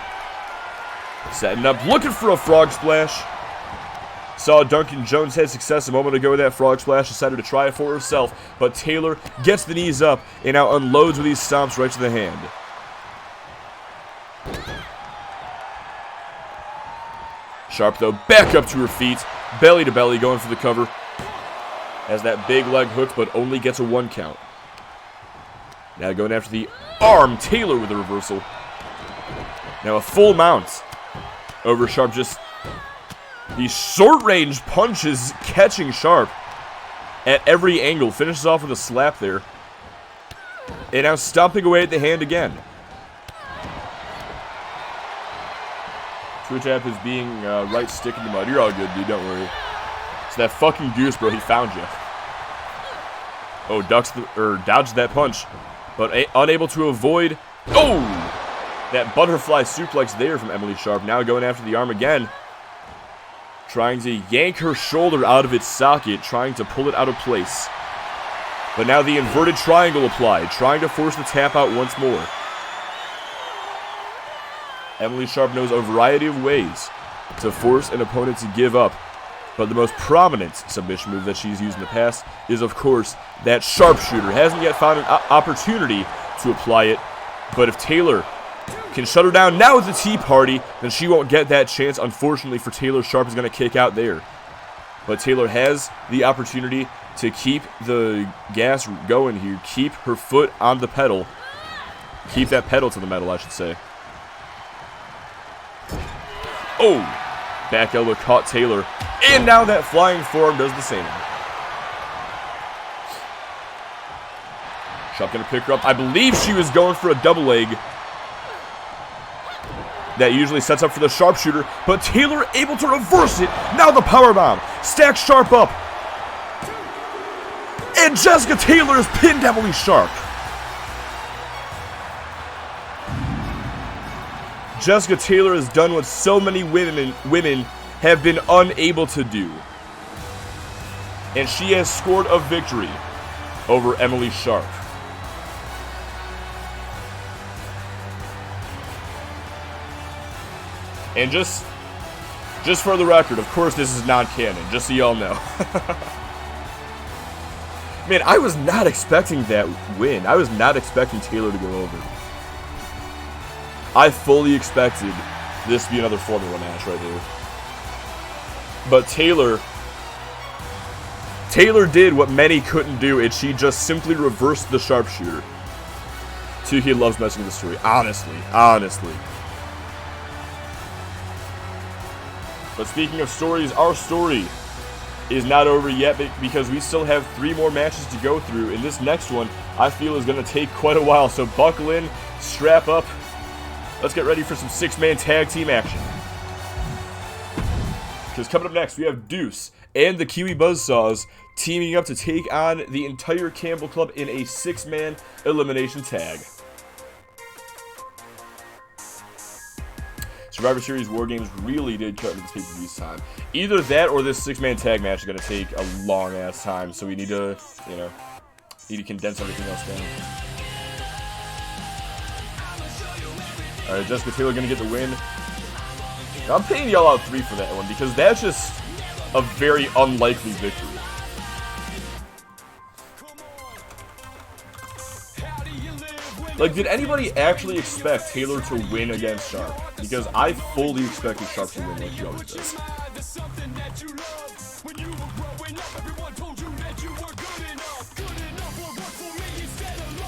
Setting up, looking for a frog splash. Saw Duncan Jones had success a moment ago with that frog splash. Decided to try it for herself. But Taylor gets the knees up and now unloads with these stomps right to the hand. Sharp, though, back up to her feet. Belly to belly, going for the cover. Has that big leg hook, but only gets a 1 count. Now going after the arm. Taylor with a reversal. Now a full mount over Sharp. Just these short-range punches catching Sharp at every angle. Finishes off with a slap there. And now stomping away at the hand again. Twitch app is being right stick in the mud. You're all good, dude. Don't worry. It's that fucking goose, bro. He found you. Oh, dodged that punch, but unable to avoid. Oh, that butterfly suplex there from Emily Sharp. Now going after the arm again. trying to yank her shoulder out of its socket, trying to pull it out of place. But now the inverted triangle applied, trying to force the tap out once more. Emily Sharp knows a variety of ways to force an opponent to give up. But the most prominent submission move that she's used in the past is, of course, that sharpshooter. Hasn't yet found an opportunity to apply it. But if Taylor can shut her down now with the Tea Party, then she won't get that chance. Unfortunately for Taylor, Sharp is going to kick out there. But Taylor has the opportunity to keep the gas going here. Keep her foot on the pedal. Keep that pedal to the metal, I should say. Oh! Back elbow caught Taylor. And now that flying forearm does the same. Sharp going to pick her up. I believe she was going for a double leg. That usually sets up for the sharpshooter, but Taylor able to reverse it. Now the powerbomb. Stacks Sharp up. And Jessica Taylor has pinned Emily Sharp. Jessica Taylor has done what so many women have been unable to do. And she has scored a victory over Emily Sharp. And just for the record, of course this is non-canon, just so y'all know. Man, I was not expecting that win. I was not expecting Taylor to go over. I fully expected this to be another Formula match right here. But Taylor did what many couldn't do, and she just simply reversed the sharpshooter. He loves messing with the story, honestly. But speaking of stories, our story is not over yet because we still have 3 more matches to go through, and this next one I feel is going to take quite a while. So buckle in, strap up, let's get ready for some 6-man tag team action. Because coming up next, we have Deuce and the Kiwi Buzzsaws teaming up to take on the entire Campbell Club in a 6-man elimination tag. Survivor Series War Games really did cut into this pay-per-view's time. Either that or this 6-man tag match is going to take a long-ass time, so we need to, need to condense everything else down. Alright, Jessica Taylor going to get the win. Now, I'm paying y'all out 3 for that one, because that's just a very unlikely victory. Like, did anybody actually expect Taylor to win against Sharp? Because I fully expected Sharp to win like she always does.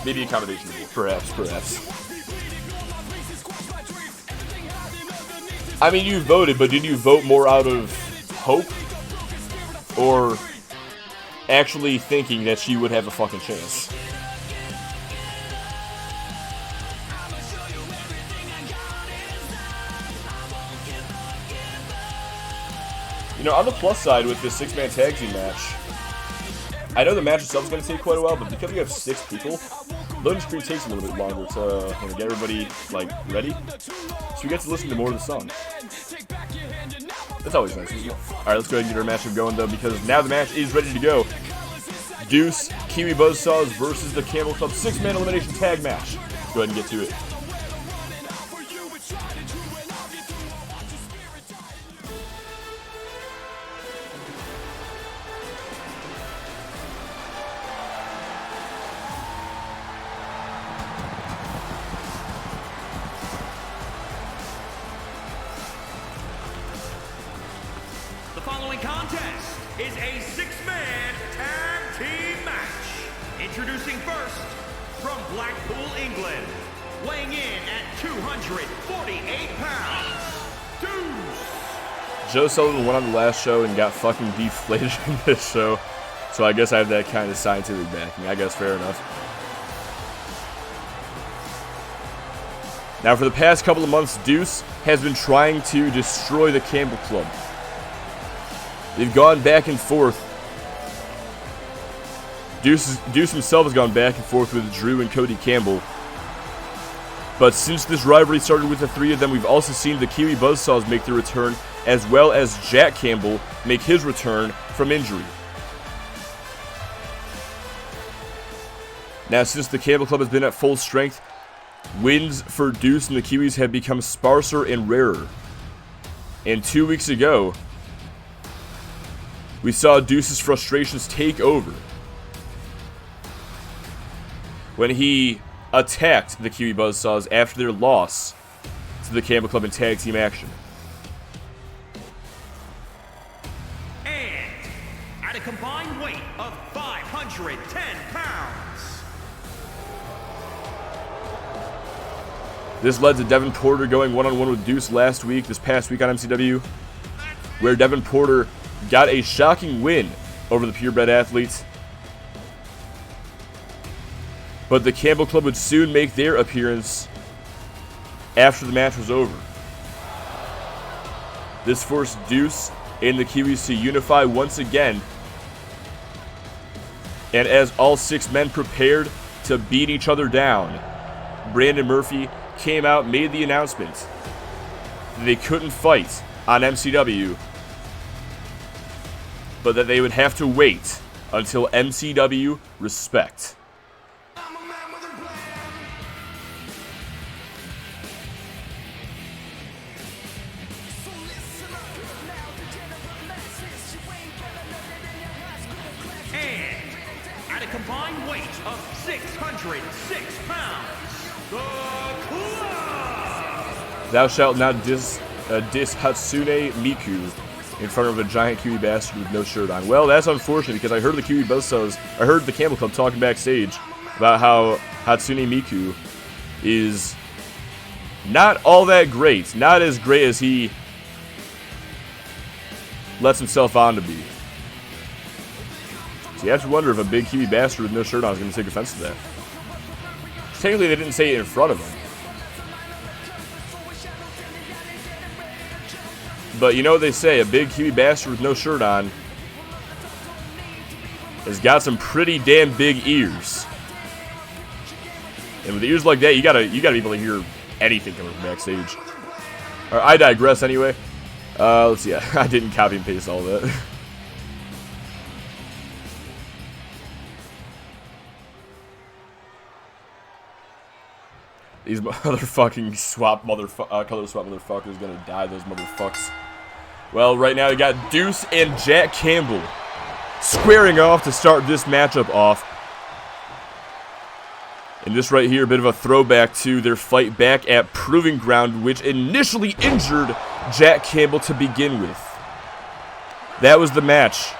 Maybe a combination of both. Perhaps. I mean, you voted, but did you vote more out of hope? Or actually thinking that she would have a fucking chance? On the plus side with this 6-man tag team match, I know the match itself is going to take quite a while, but because we have 6 people, loading screen takes a little bit longer to get everybody, ready. So we get to listen to more of the song. That's always nice, isn't it? Alright, let's go ahead and get our matchup going, though, because now the match is ready to go. Deuce, Kiwi Buzzsaws versus the Campbell Club 6-man elimination tag match. Let's go ahead and get to it. The following contest is a 6-man tag team match. Introducing first, from Blackpool, England, weighing in at 248 pounds, Deuce. Joe Sullivan went on the last show and got fucking deflated in this show, so I guess I have that kind of scientific backing. I guess fair enough. Now, for the past couple of months, Deuce has been trying to destroy the Campbell Club. They've gone back and forth. Deuce himself has gone back and forth with Drew and Cody Campbell. But since this rivalry started with the 3 of them, we've also seen the Kiwi Buzzsaws make their return as well as Jack Campbell, make his return from injury. Now, since the Campbell Club has been at full strength, wins for Deuce and the Kiwis have become sparser and rarer. And 2 weeks ago, we saw Deuce's frustrations take over when he attacked the Kiwi Buzzsaws after their loss to the Campbell Club in tag team action. And at a combined weight of 510 pounds, this led to Devin Porter going one-on-one with Deuce this past week on MCW, where Devin Porter got a shocking win over the purebred athletes. But the Campbell Club would soon make their appearance after the match was over. This forced Deuce and the Kiwis to unify once again. And as all 6 men prepared to beat each other down, Brandon Murphy came out, made the announcement that they couldn't fight on MCW, but that they would have to wait until MCW Respekt. and at a combined weight of 606 pounds, the Club! Thou shalt not diss Hatsune Miku in front of a giant Kiwi bastard with no shirt on. Well, that's unfortunate because I heard the I heard the Campbell Club talking backstage about how Hatsune Miku is not all that great. Not as great as he lets himself on to be. So you have to wonder if a big Kiwi bastard with no shirt on is going to take offense to that. Technically, they didn't say it in front of him. But you know what they say, a big Kiwi bastard with no shirt on has got some pretty damn big ears. And with ears like that, you gotta be able to hear anything coming from backstage. Alright, I digress anyway. Let's see, I didn't copy and paste all that. These motherfucking color swap motherfuckers gonna die, those motherfucks. Well, right now you got Deuce and Jack Campbell squaring off to start this matchup off. And this right here, a bit of a throwback to their fight back at Proving Ground, which initially injured Jack Campbell to begin with. That was the match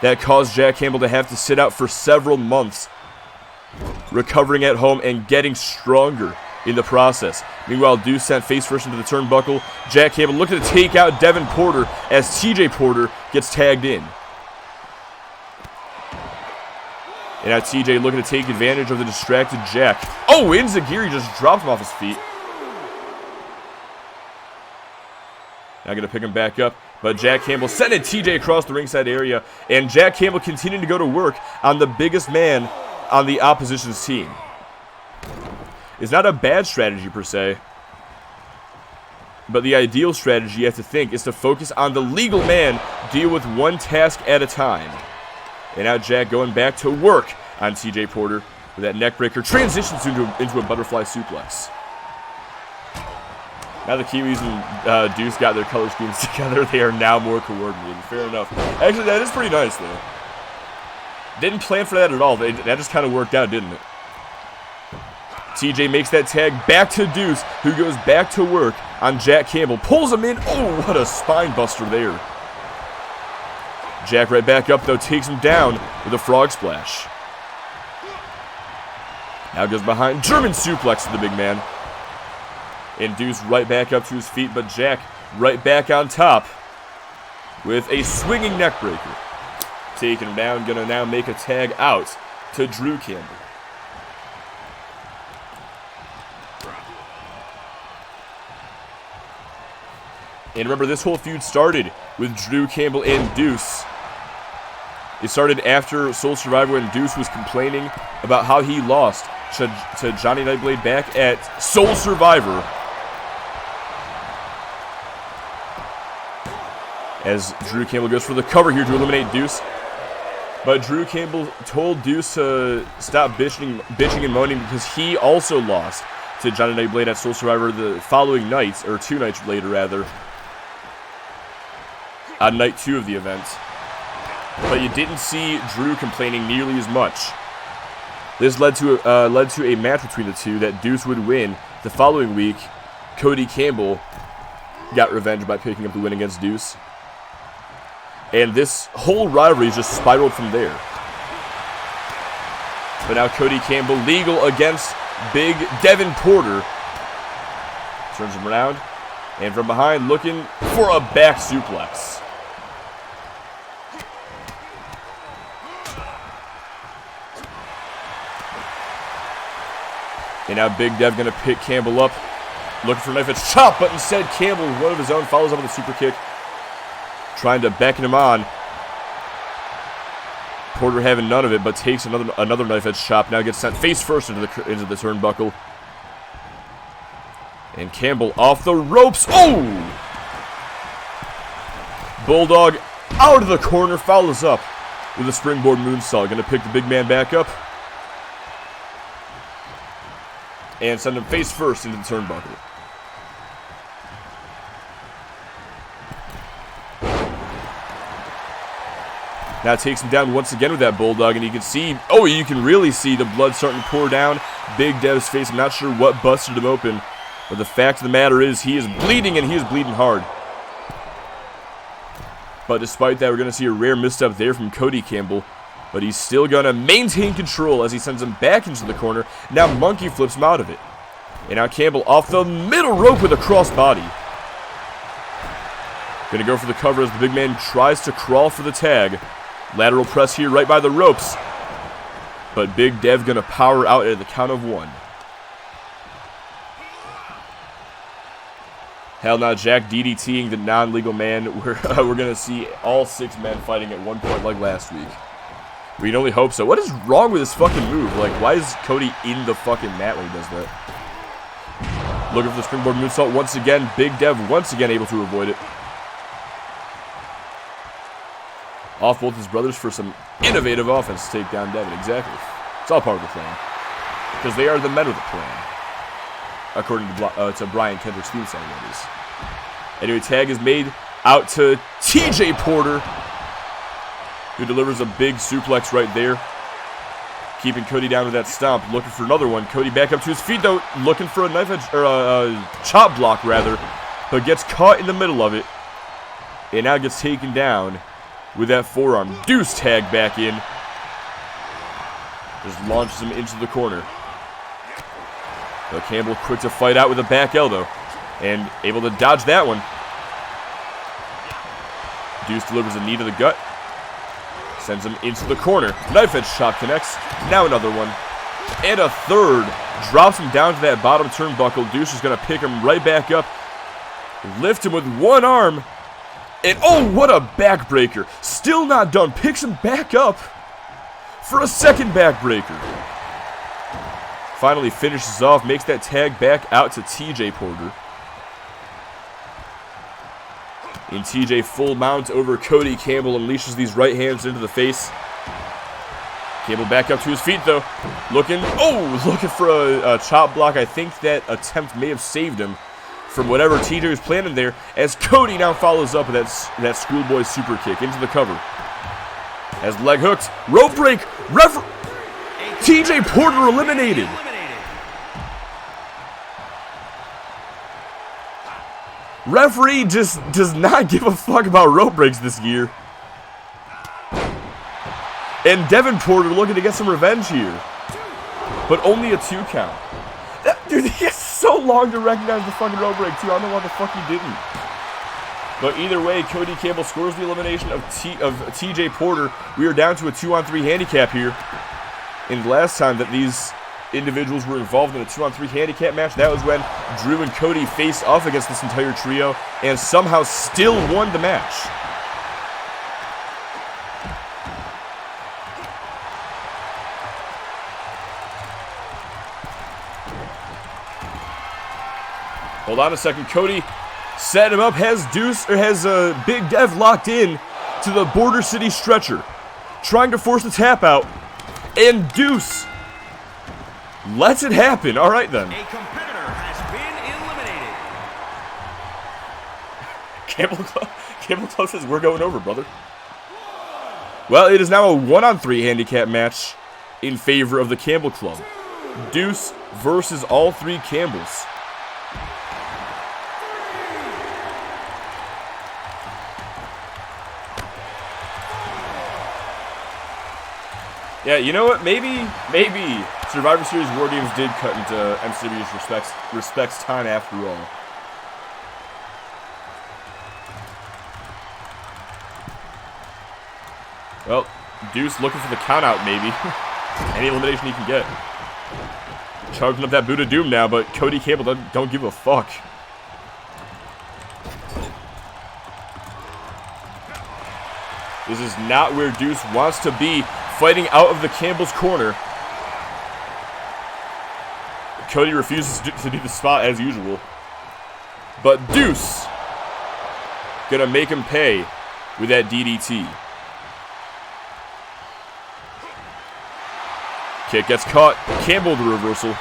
that caused Jack Campbell to have to sit out for several months, recovering at home and getting stronger in the process. Meanwhile, Deuce sent face first into the turnbuckle. Jack Campbell looking to take out Devin Porter as TJ Porter gets tagged in. And now TJ looking to take advantage of the distracted Jack. Oh, Inzagiri just dropped him off his feet. Now going to pick him back up. But Jack Campbell sending TJ across the ringside area. And Jack Campbell continuing to go to work on the biggest man on the opposition's team. It's not a bad strategy per se, but the ideal strategy you have to think is to focus on the legal man, deal with one task at a time. And now Jack going back to work on TJ Porter with that neck breaker, transitions into a butterfly suplex. Now the Kiwis and Deuce got their color schemes together. They are now more coordinated. Fair enough. Actually, that is pretty nice though. Didn't plan for that at all. That just kind of worked out, didn't it? TJ makes that tag back to Deuce, who goes back to work on Jack Campbell. Pulls him in. Oh, what a spine buster there. Jack right back up, though, takes him down with a frog splash. Now goes behind. German suplex to the big man. And Deuce right back up to his feet, but Jack right back on top with a swinging neck breaker. Taking him down, gonna now make a tag out to Drew Campbell. And remember, this whole feud started with Drew Campbell and Deuce. It started after Soul Survivor when Deuce was complaining about how he lost to Johnny Nightblade back at Soul Survivor. as Drew Campbell goes for the cover here to eliminate Deuce. But Drew Campbell told Deuce to stop bitching and moaning because he also lost to Johnny Nightblade at Soul Survivor the following night, or 2 nights later rather, on night 2 of the event. But you didn't see Drew complaining nearly as much. This led to a match between the two that Deuce would win. The following week, Cody Campbell got revenge by picking up the win against Deuce. And this whole rivalry just spiraled from there. But now Cody Campbell legal against Big Devin Porter. Turns him around. And from behind looking for a back suplex. And now Big Dev going to pick Campbell up. Looking for a knife edge chop, but instead Campbell, one of his own, follows up with a super kick. Trying to beckon him on. Porter having none of it, but takes another knife edge chop. Now gets sent face first into the turnbuckle. And Campbell off the ropes. Oh! Bulldog out of the corner, follows up with a springboard moonsault. Going to pick the big man back up. And send him face first into the turnbuckle. Now takes him down once again with that Bulldog, and you can see, oh, you can really see the blood starting to pour down Big Dev's face. I'm not sure what busted him open, but the fact of the matter is he is bleeding, and he is bleeding hard. But despite that, we're going to see a rare misstep there from Cody Campbell, but he's still going to maintain control as he sends him back into the corner. Now Monkey flips him out of it. And now Campbell off the middle rope with a crossbody. Going to go for the cover as the big man tries to crawl for the tag. Lateral press here right by the ropes. But Big Dev going to power out at the count of 1. Hell now, Jack DDTing the non-legal man. We're going to see all 6 men fighting at one point like last week. We can only hope so. What is wrong with this fucking move? Like, why is Cody in the fucking mat when he does that? Looking for the springboard moonsault once again. Big Dev once again able to avoid it. Off both his brothers for some innovative offense to take down Devin. Exactly. It's all part of the plan. Because they are the men of the plan. According to Brian Kendrick's theme song, that is. Anyway, tag is made out to TJ Porter, who delivers a big suplex right there. Keeping Cody down with that stomp. Looking for another one. Cody back up to his feet, though. Looking for a knife edge, or a chop block, rather. But gets caught in the middle of it. And now gets taken down with that forearm. Deuce tag back in. Just launches him into the corner. But Campbell quick to fight out with a back elbow. And able to dodge that one. Deuce delivers a knee to the gut. Sends him into the corner. Knife edge chop connects. Now another one. And a third. Drops him down to that bottom turnbuckle. Deuce is going to pick him right back up. Lift him with one arm. And oh, what a backbreaker. Still not done. Picks him back up for a second backbreaker. Finally finishes off. Makes that tag back out to TJ Porter. And TJ full mount over Cody Campbell. Unleashes these right hands into the face. Campbell back up to his feet, though. Looking for a chop block. I think that attempt may have saved him from whatever TJ was planning there, as Cody now follows up with that schoolboy super kick into the cover. As leg hooked, rope break, TJ Porter eliminated. Referee just does not give a fuck about rope breaks this year. And Devin Porter looking to get some revenge here. But only a 2 count. Dude, he has so long to recognize the fucking rope break, too. I don't know why the fuck he didn't. But either way, Cody Campbell scores the elimination of TJ Porter. We are down to a 2-on-3 handicap here. And the last time that these individuals were involved in a 2-on-3 handicap match, that was when Drew and Cody faced off against this entire trio and somehow still won the match. Hold on a second. Cody Set him up, has Big Dev locked in to the Border City stretcher. Trying to force the tap out. And Deuce lets it happen. All right, then. A competitor has been eliminated. Campbell Club says, we're going over, brother. Well, it is now a 1-on-3 handicap match in favor of the Campbell Club. Deuce versus all three Campbells. Yeah, you know what? Maybe Survivor Series War Games did cut into MCW's Respect's time after all. Well, Deuce looking for the countout, maybe. Any elimination he can get. Charging up that boot of doom now, but Cody Campbell don't give a fuck. This is not where Deuce wants to be, fighting out of the Campbell's corner. Cody refuses to do the spot as usual. But Deuce gonna make him pay with that DDT. Kick gets caught. Campbell the reversal.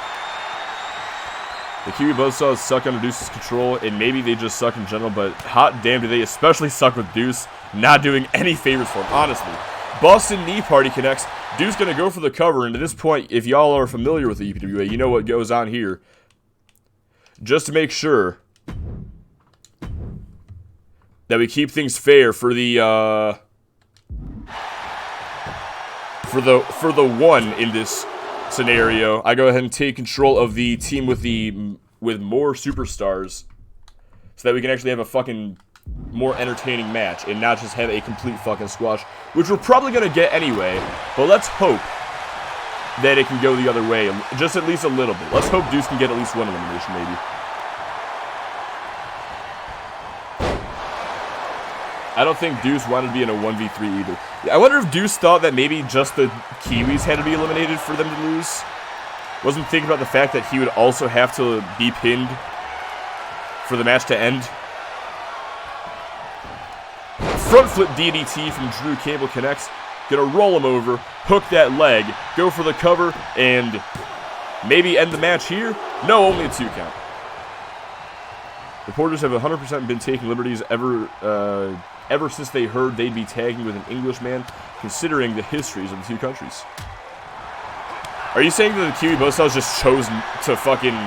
The Kiwi Buzzsaws suck under Deuce's control, and maybe they just suck in general, but hot damn do they especially suck with Deuce. Not doing any favors for him, honestly. Boston Knee Party connects. Deuce gonna go for the cover, and at this point, if y'all are familiar with the EPWA, you know what goes on here. Just to make sure that we keep things fair for the for the one in this scenario, I go ahead and take control of the team with more superstars, so that we can actually have a fucking more entertaining match and not just have a complete fucking squash, which we're probably gonna get anyway. But let's hope that it can go the other way, just at least a little bit. Let's hope Deuce can get at least one elimination, maybe. I don't think Deuce wanted to be in a 1v3 either. I wonder if Deuce thought that maybe just the Kiwis had to be eliminated for them to lose. Wasn't thinking about the fact that he would also have to be pinned for the match to end. Front flip DDT from Drew Campbell connects. Gonna roll him over, hook that leg, go for the cover, and maybe end the match here? No, only a 2 count. Reporters have 100% been taking liberties ever since they heard they'd be tagging with an Englishman, considering the histories of the two countries. Are you saying that the Kiwi Buzzsaws just chose to fucking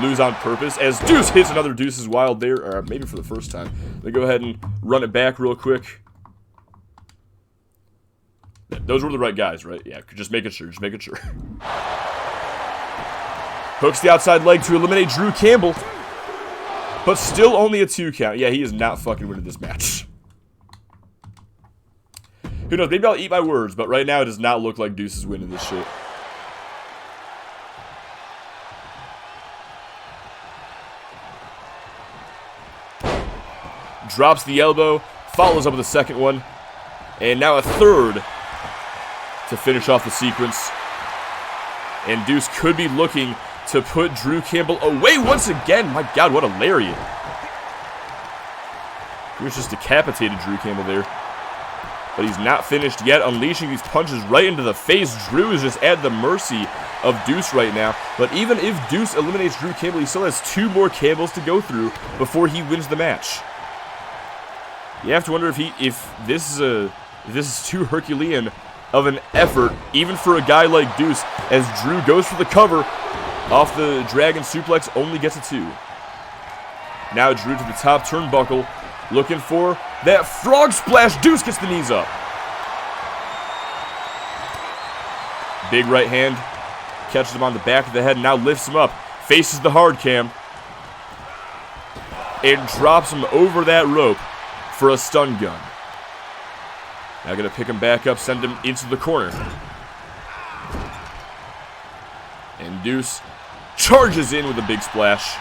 lose on purpose? As Deuce hits another Deuce's Wild there, or maybe for the first time. They go ahead and run it back real quick. Those were the right guys, right? Yeah, just making sure, Hooks the outside leg to eliminate Drew Campbell. But still only a 2 count. Yeah, he is not fucking winning this match. Who knows? Maybe I'll eat my words, but right now it does not look like Deuce is winning this shit. Drops the elbow, follows up with a second one, and now a third to finish off the sequence. And Deuce could be looking to put Drew Campbell away once again. My God, what a lariat. He was just decapitated Drew Campbell there. But he's not finished yet, unleashing these punches right into the face. Drew is just at the mercy of Deuce right now. But even if Deuce eliminates Drew Campbell, he still has 2 more Campbells to go through before he wins the match. You have to wonder if this is too Herculean of an effort, even for a guy like Deuce, as Drew goes for the cover off the Dragon Suplex, only gets a 2. Now Drew to the top turnbuckle, looking for that frog splash. Deuce gets the knees up. Big right hand, catches him on the back of the head, and now lifts him up, faces the hard cam, and drops him over that rope for a stun gun. Now gonna pick him back up, send him into the corner. And Deuce charges in with a big splash.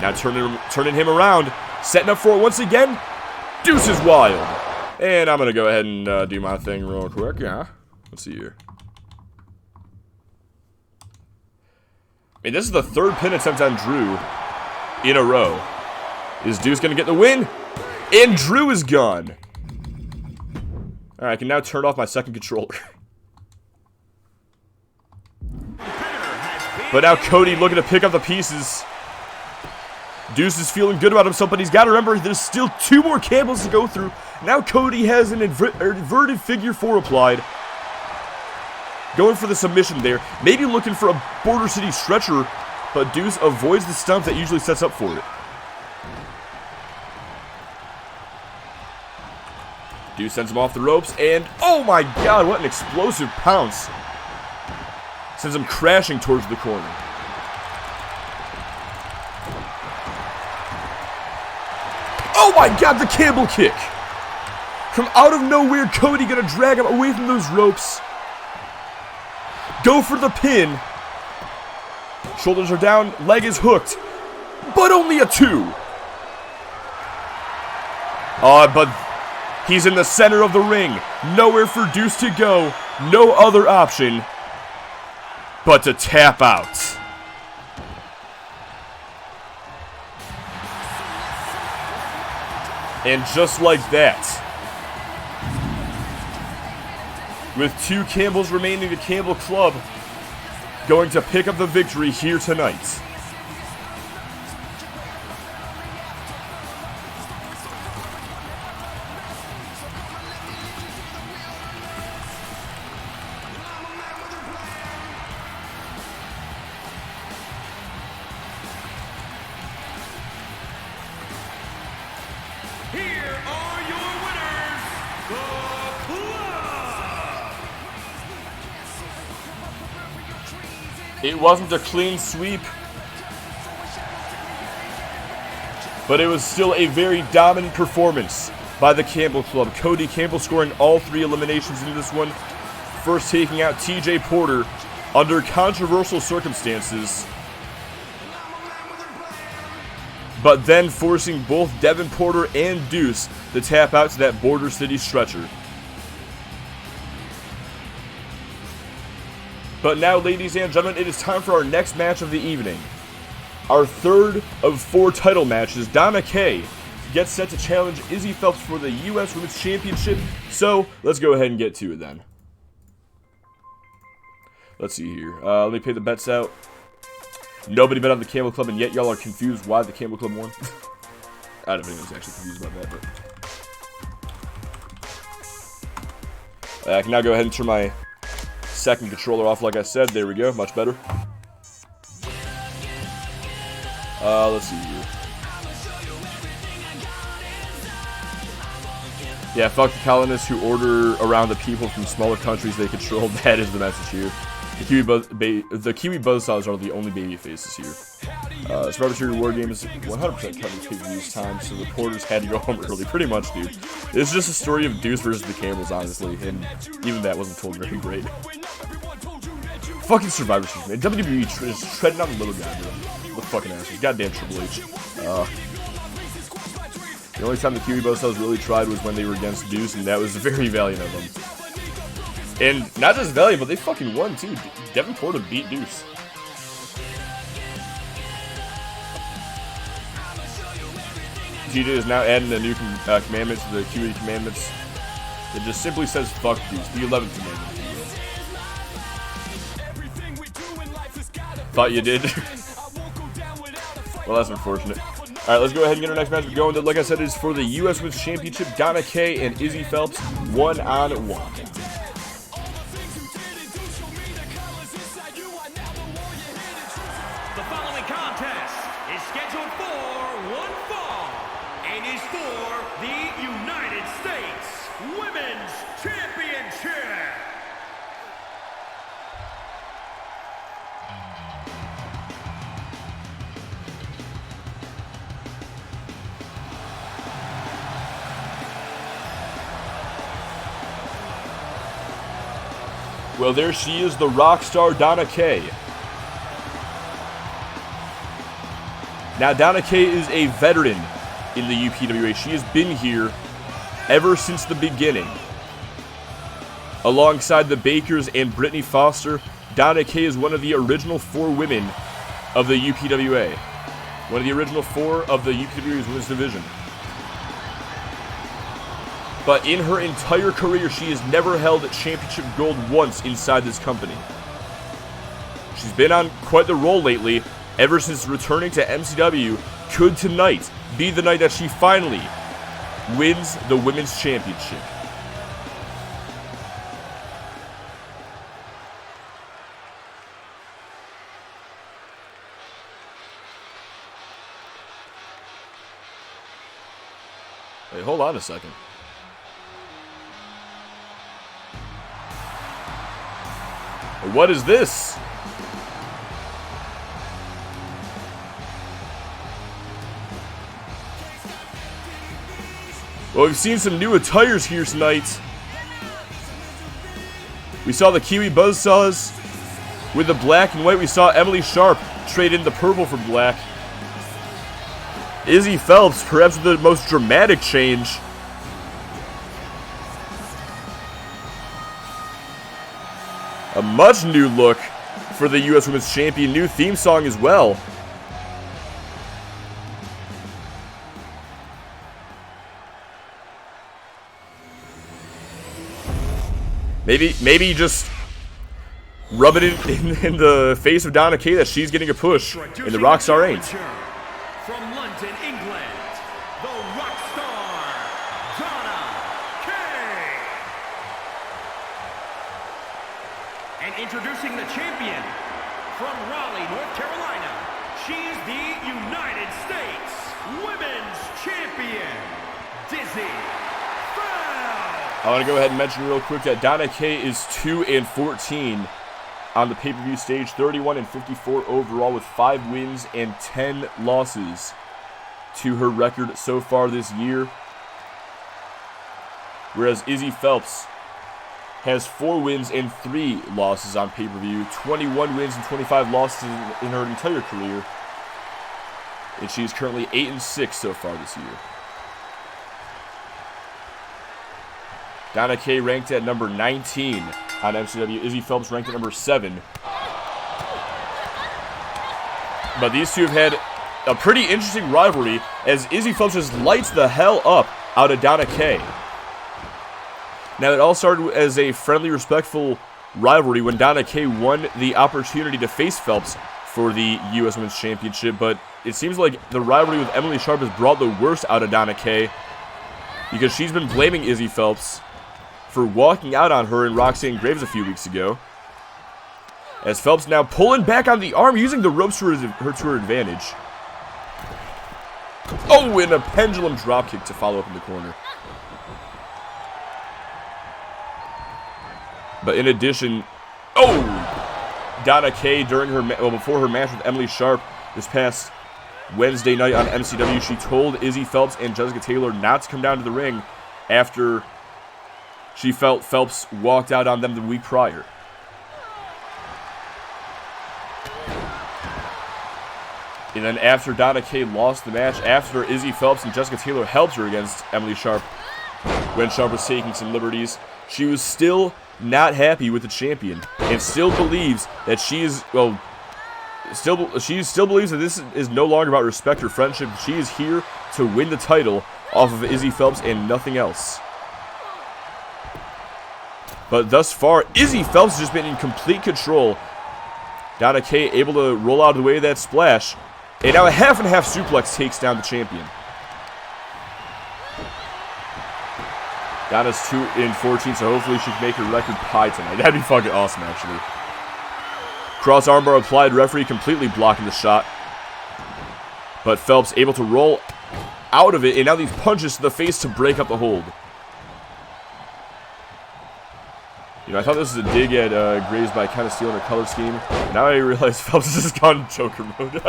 Now turning him around, setting up for it once again. Deuce is wild. And I'm gonna go ahead and do my thing real quick. Yeah, let's see here. I mean, this is the 3rd pin attempt on Drew in a row. Is Deuce going to get the win? And Drew is gone. Alright, I can now turn off my second controller. But now Cody looking to pick up the pieces. Deuce is feeling good about himself, but he's got to remember there's still 2 more Campbells to go through. Now Cody has an inverted figure 4 applied. Going for the submission there. Maybe looking for a Border City stretcher, but Deuce avoids the stump that usually sets up for it. Deuce sends him off the ropes, and oh my god, what an explosive pounce. Sends him crashing towards the corner. Oh my god, the Campbell kick! From out of nowhere, Cody gonna drag him away from those ropes. Go for the pin. Shoulders are down, leg is hooked. But only a 2. But he's in the center of the ring. Nowhere for Deuce to go. No other option but to tap out. And just like that, with 2 Campbells remaining, the Campbell Club going to pick up the victory here tonight. Here are your winners, the Club. It wasn't a clean sweep, but it was still a very dominant performance by the Campbell Club. Cody Campbell scoring all 3 eliminations in this one. First taking out TJ Porter under controversial circumstances, but then forcing both Devin Porter and Deuce to tap out to that Border City stretcher. But now, ladies and gentlemen, it is time for our next match of the evening. Our 3rd of 4 title matches. Donna Kay gets set to challenge Izzy Phelps for the U.S. Women's Championship. So, let's go ahead and get to it then. Let's see here. Let me pay the bets out. Nobody bet on the Campbell Club, and yet y'all are confused why the Campbell Club won. I don't know if anyone's actually confused about that, but I can now go ahead and turn my second controller off like I said. There we go. Much better. Let's see here. Yeah, fuck the colonists who order around the people from smaller countries they control. That is the message here. The Kiwi Buzzsaws are the only baby faces here. Survivor Series War Games 100% covered pay-per-views time, so the Porters had to go home early. Pretty much, dude. It's just a story of Deuce versus the Campbells, honestly, and even that wasn't told very great. Fucking Survivor Series, man. WWE is treading on the little guy, bro. What fucking assholes. Goddamn Triple H. The only time the Kiwi Buzzsaws really tried was when they were against Deuce, and that was very valiant of them. And not just valiant, but they fucking won too. Devin Porter beat Deuce. TJ is now adding a new commandment to the Kiwi commandments. It just simply says fuck Deuce, the 11th commandment. Thought you did. Well, that's unfortunate. Alright, let's go ahead and get our next match going. Like I said, it is for the U.S. Women's Championship. Donna Kay and Izzy Phelps, 1-on-1. The following contest is scheduled for one fall and is for the United States Women's Championship. Well, there she is, the rock star Donna Kay. Now, Donna Kay is a veteran in the UPWA. She has been here ever since the beginning. Alongside the Bakers and Brittany Foster, Donna Kay is one of the original 4 women of the UPWA. One of the original 4 of the UPW's women's division. But in her entire career, she has never held championship gold once inside this company. She's been on quite the roll lately, ever since returning to MCW. Could tonight be the night that she finally wins the women's championship? Wait, hold on a second. What is this? Well, we've seen some new attires here tonight. We saw the Kiwi Buzzsaws with the black and white. We saw Emily Sharp trade in the purple for black. Izzy Phelps, perhaps the most dramatic change. A much new look for the U.S. Women's Champion. New theme song as well. Maybe just rub it in the face of Donna Kay that she's getting a push and the Rockstar ain't. From London, England, the Rockstar, Donna Kay. And introducing the champion from Raleigh, North Carolina, she is the United States Women's Champion, Dizzy. I want to go ahead and mention real quick that Donna Kay is 2-14 on the pay-per-view stage, 31-54 overall with 5 wins and 10 losses to her record so far this year. Whereas Izzy Phelps has 4 wins and 3 losses on pay-per-view, 21 wins and 25 losses in her entire career. And she is currently 8-6 so far this year. Donna Kay ranked at number 19 on MCW. Izzy Phelps ranked at number 7. But these two have had a pretty interesting rivalry as Izzy Phelps just lights the hell up out of Donna Kay. Now, it all started as a friendly, respectful rivalry when Donna Kay won the opportunity to face Phelps for the U.S. Women's Championship, but it seems like the rivalry with Emily Sharp has brought the worst out of Donna Kay because she's been blaming Izzy Phelps for walking out on her and Roxanne Graves a few weeks ago. As Phelps now pulling back on the arm, using the ropes to her advantage. Oh, and a pendulum dropkick to follow up in the corner. But in addition, Donna Kay before her match with Emily Sharp this past Wednesday night on MCW, she told Izzy Phelps and Jessica Taylor not to come down to the ring after she felt Phelps walked out on them the week prior. And then after Donna Kay lost the match, after Izzy Phelps and Jessica Taylor helped her against Emily Sharp when Sharp was taking some liberties, she was still not happy with the champion and still believes that she still believes that this is no longer about respect or friendship. She is here to win the title off of Izzy Phelps and nothing else. But thus far, Izzy Phelps has just been in complete control. Donna Kay able to roll out of the way of that splash. And now a half and half suplex takes down the champion. Donna's 2-14, so hopefully she can make her record pie tonight. That'd be fucking awesome, actually. Cross armbar applied, referee completely blocking the shot. But Phelps able to roll out of it, and now these punches to the face to break up the hold. You know, I thought this was a dig at Graves by kind of stealing her color scheme. Now I realize Phelps has just gone Joker mode.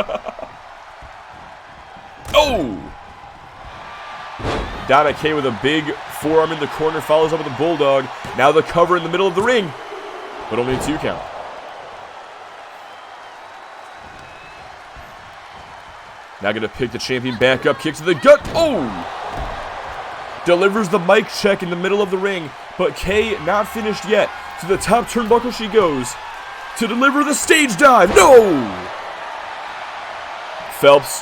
Donna Kay with a big forearm in the corner, follows up with a bulldog. Now the cover in the middle of the ring, but only a 2 count. Now going to pick the champion back up, kick to the gut. Delivers the mic check in the middle of the ring, but Kay not finished yet. To the top turnbuckle she goes to deliver the stage dive. No! Phelps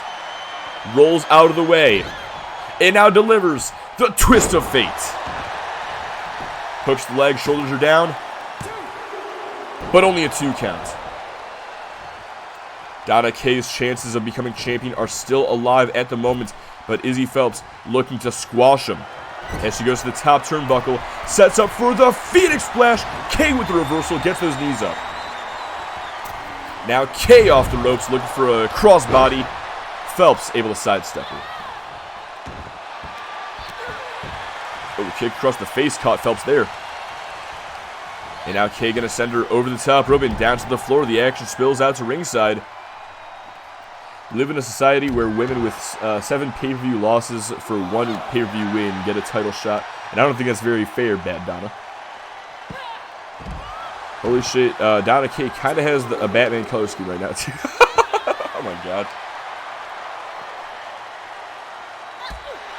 rolls out of the way, and now delivers the twist of fate. Hooks the leg, shoulders are down, but only a 2 count. Donna Kaye's chances of becoming champion are still alive at the moment, but Izzy Phelps looking to squash him. As she goes to the top turnbuckle, sets up for the Phoenix Splash. Kay with the reversal, gets those knees up. Now Kay off the ropes, looking for a crossbody. Phelps able to sidestep her. Oh, kick across the face, caught Phelps there. And now Kay gonna send her over the top rope and down to the floor. The action spills out to ringside. We live in a society where women with 7 pay-per-view losses for 1 pay-per-view win get a title shot. And I don't think that's very fair, Bad Donna. Holy shit, Donna Kaye kind of has a Batman color scheme right now, too. Oh my god.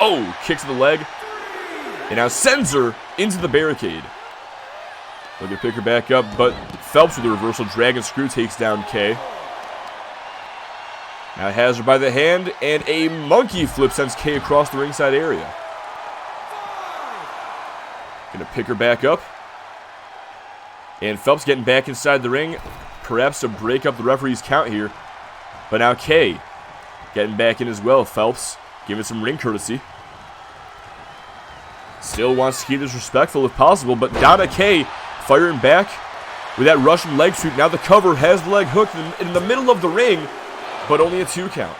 Oh, kick to the leg. And now sends her into the barricade. Looking to pick her back up, but Phelps with the reversal dragon screw takes down Kay. Now has her by the hand, and a monkey flip sends Kay across the ringside area. Gonna pick her back up. And Phelps getting back inside the ring, perhaps to break up the referee's count here. But now Kay getting back in as well. Phelps giving some ring courtesy. Still wants to keep this respectful if possible, but Donna Kaye firing back with that Russian leg sweep. Now the cover has the leg hooked in the middle of the ring, but only a 2 count.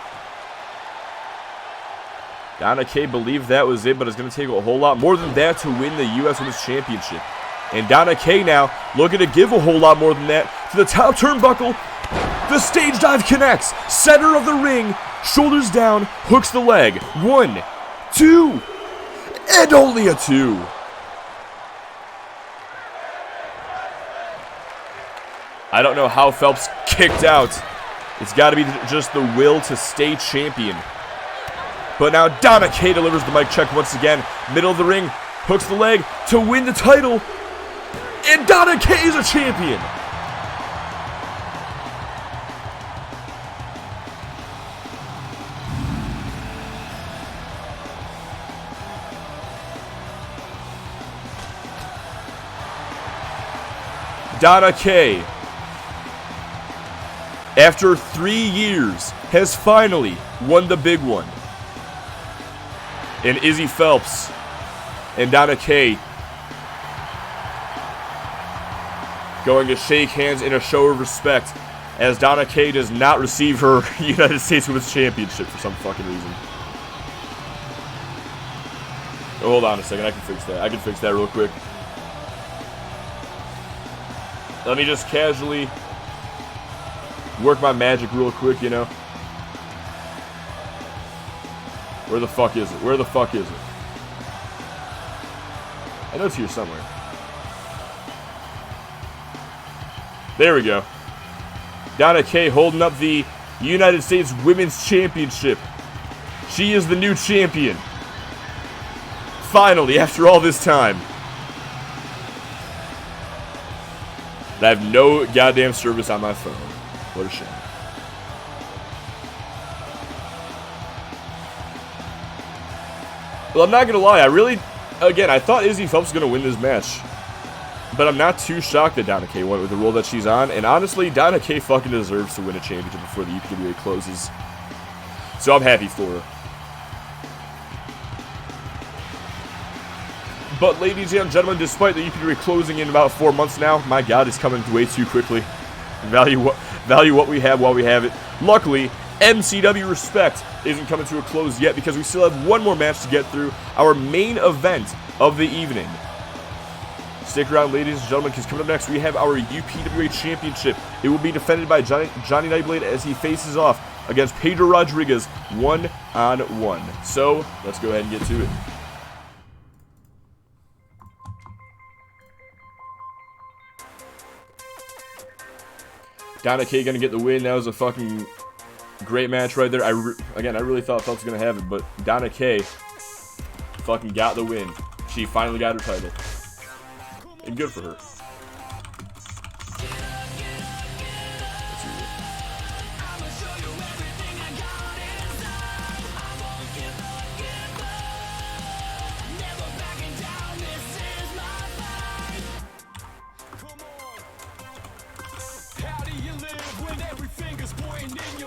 Donna Kaye believed that was it, but it's going to take a whole lot more than that to win the U.S. Women's Championship. And Donna Kaye now looking to give a whole lot more than that to the top turnbuckle. The stage dive connects. Center of the ring. Shoulders down. Hooks the leg. 1, 2, and only a 2. I don't know how Phelps kicked out. It's got to be just the will to stay champion. But now Donna Kaye delivers the mic check once again. Middle of the ring. Hooks the leg to win the title. And Donna Kaye is a champion. Donna Kaye, after 3 years, has finally won the big one. And Izzy Phelps and Donna Kaye going to shake hands in a show of respect as Donna Kaye does not receive her United States Women's Championship for some fucking reason. Oh, hold on a second, I can fix that. I can fix that real quick. Let me just casually work my magic real quick, you know. Where the fuck is it? Where the fuck is it? I know it's here somewhere. There we go. Donna Kaye holding up the United States Women's Championship. She is the new champion. Finally, after all this time. I have no goddamn service on my phone. What a shame. Well, I'm not going to lie. I thought Izzy Phelps was going to win this match. But I'm not too shocked that Donna Kaye went with the role that she's on. And honestly, Donna Kaye fucking deserves to win a championship before the UPWA closes. So I'm happy for her. But ladies and gentlemen, despite the UPWA closing in about 4 months now, my God, it's coming way too quickly. Value what we have while we have it. Luckily, MCW Respekt isn't coming to a close yet because we still have one more match to get through, our main event of the evening. Stick around, ladies and gentlemen, because coming up next, we have our UPWA Championship. It will be defended by Johnny Nightblade as he faces off against Pedro Rodriguez 1-on-1. So, let's go ahead and get to it. Donna Kaye gonna get the win. That was a fucking great match right there. I really thought Phelps was gonna have it, but Donna Kaye fucking got the win. She finally got her title. And good for her.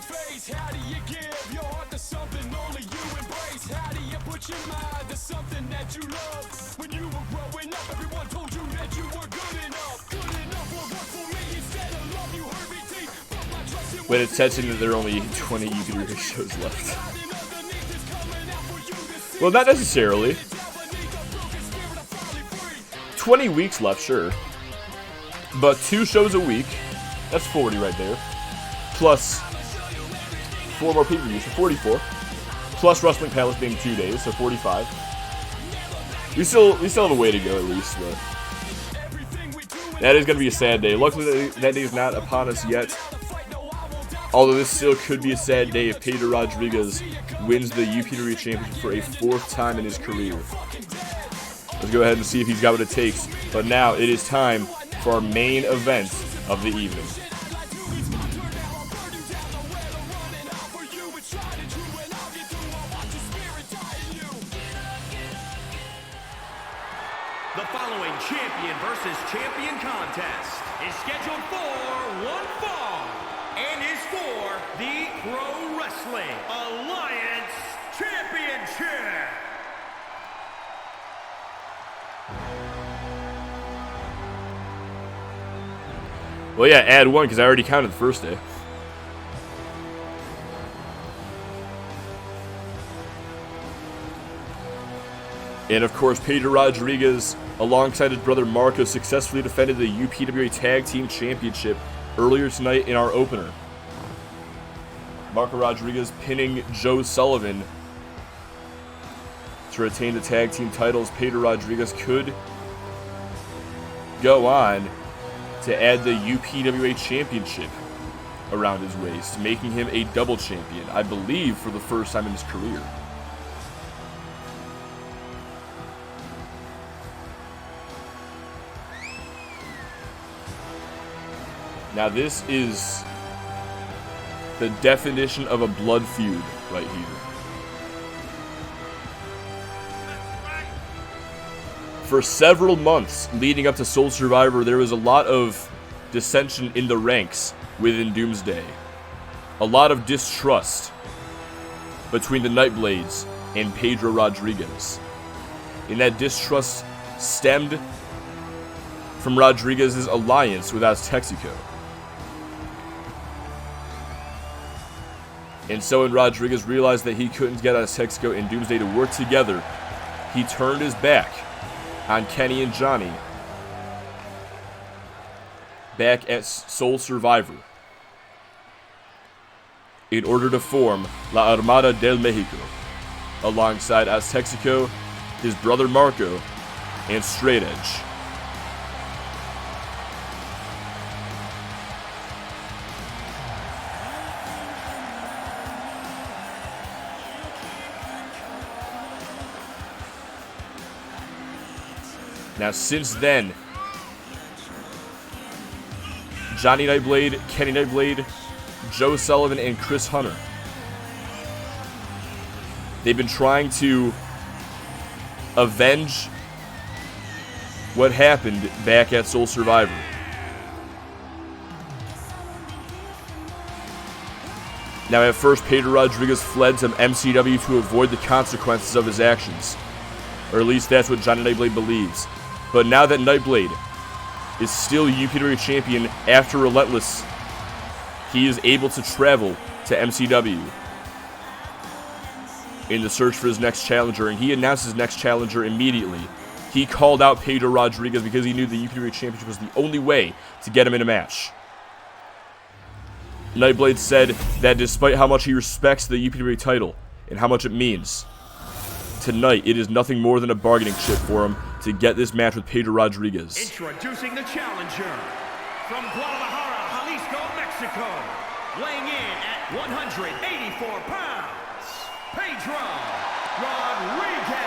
your face? How do you give your heart to something only you embrace? How do you put your mind to something that you love? When you were growing up, everyone told you that you were good enough. Good enough was what for me. Instead of love, you hurt me deep. But my trust in When it sets into there are only 20 UPW shows left. Well, not necessarily. 20 weeks left, sure. But 2 shows a week. That's 40 right there. Plus 4 more pay-per-views, so 44. Plus Wrestling Palace being 2 days, so 45. We still have a way to go at least, but that is going to be a sad day. Luckily, that day is not upon us yet. Although this still could be a sad day if Pedro Rodriguez wins the UPW Championship for a 4th time in his career. Let's go ahead and see if he's got what it takes. But now it is time for our main event of the evening. The following champion versus champion contest is scheduled for one fall and is for the Pro Wrestling Alliance Championship. Well, yeah, add 1 because I already counted the first day. And of course, Pedro Rodriguez, alongside his brother Marco, successfully defended the UPWA Tag Team Championship earlier tonight in our opener. Marco Rodriguez pinning Joe Sullivan to retain the tag team titles. Pedro Rodriguez could go on to add the UPWA Championship around his waist, making him a double champion, I believe, for the first time in his career. Now this is the definition of a blood feud right here. For several months leading up to Soul Survivor, there was a lot of dissension in the ranks within Doomsday. A lot of distrust between the Nightblades and Pedro Rodriguez. And that distrust stemmed from Rodriguez's alliance with Aztexico. And so when Rodriguez realized that he couldn't get Aztexico and Doomsday to work together, he turned his back on Kenny and Johnny back at Soul Survivor in order to form La Armada del Mexico alongside Aztexico, his brother Marco, and Straight Edge. Now, since then, Johnny Nightblade, Kenny Nightblade, Joe Sullivan, and Chris Hunter, they've been trying to avenge what happened back at Soul Survivor. Now, at first, Pedro Rodriguez fled to MCW to avoid the consequences of his actions. Or at least that's what Johnny Nightblade believes. But now that Nightblade is still UPW champion after Relentless, he is able to travel to MCW in the search for his next challenger, and he announced his next challenger immediately. He called out Pedro Rodriguez because he knew the UPW championship was the only way to get him in a match. Nightblade said that despite how much he respects the UPW title and how much it means, tonight it is nothing more than a bargaining chip for him to get this match with Pedro Rodriguez. Introducing the challenger from Guadalajara, Jalisco, Mexico, weighing in at 184 pounds, Pedro Rodriguez.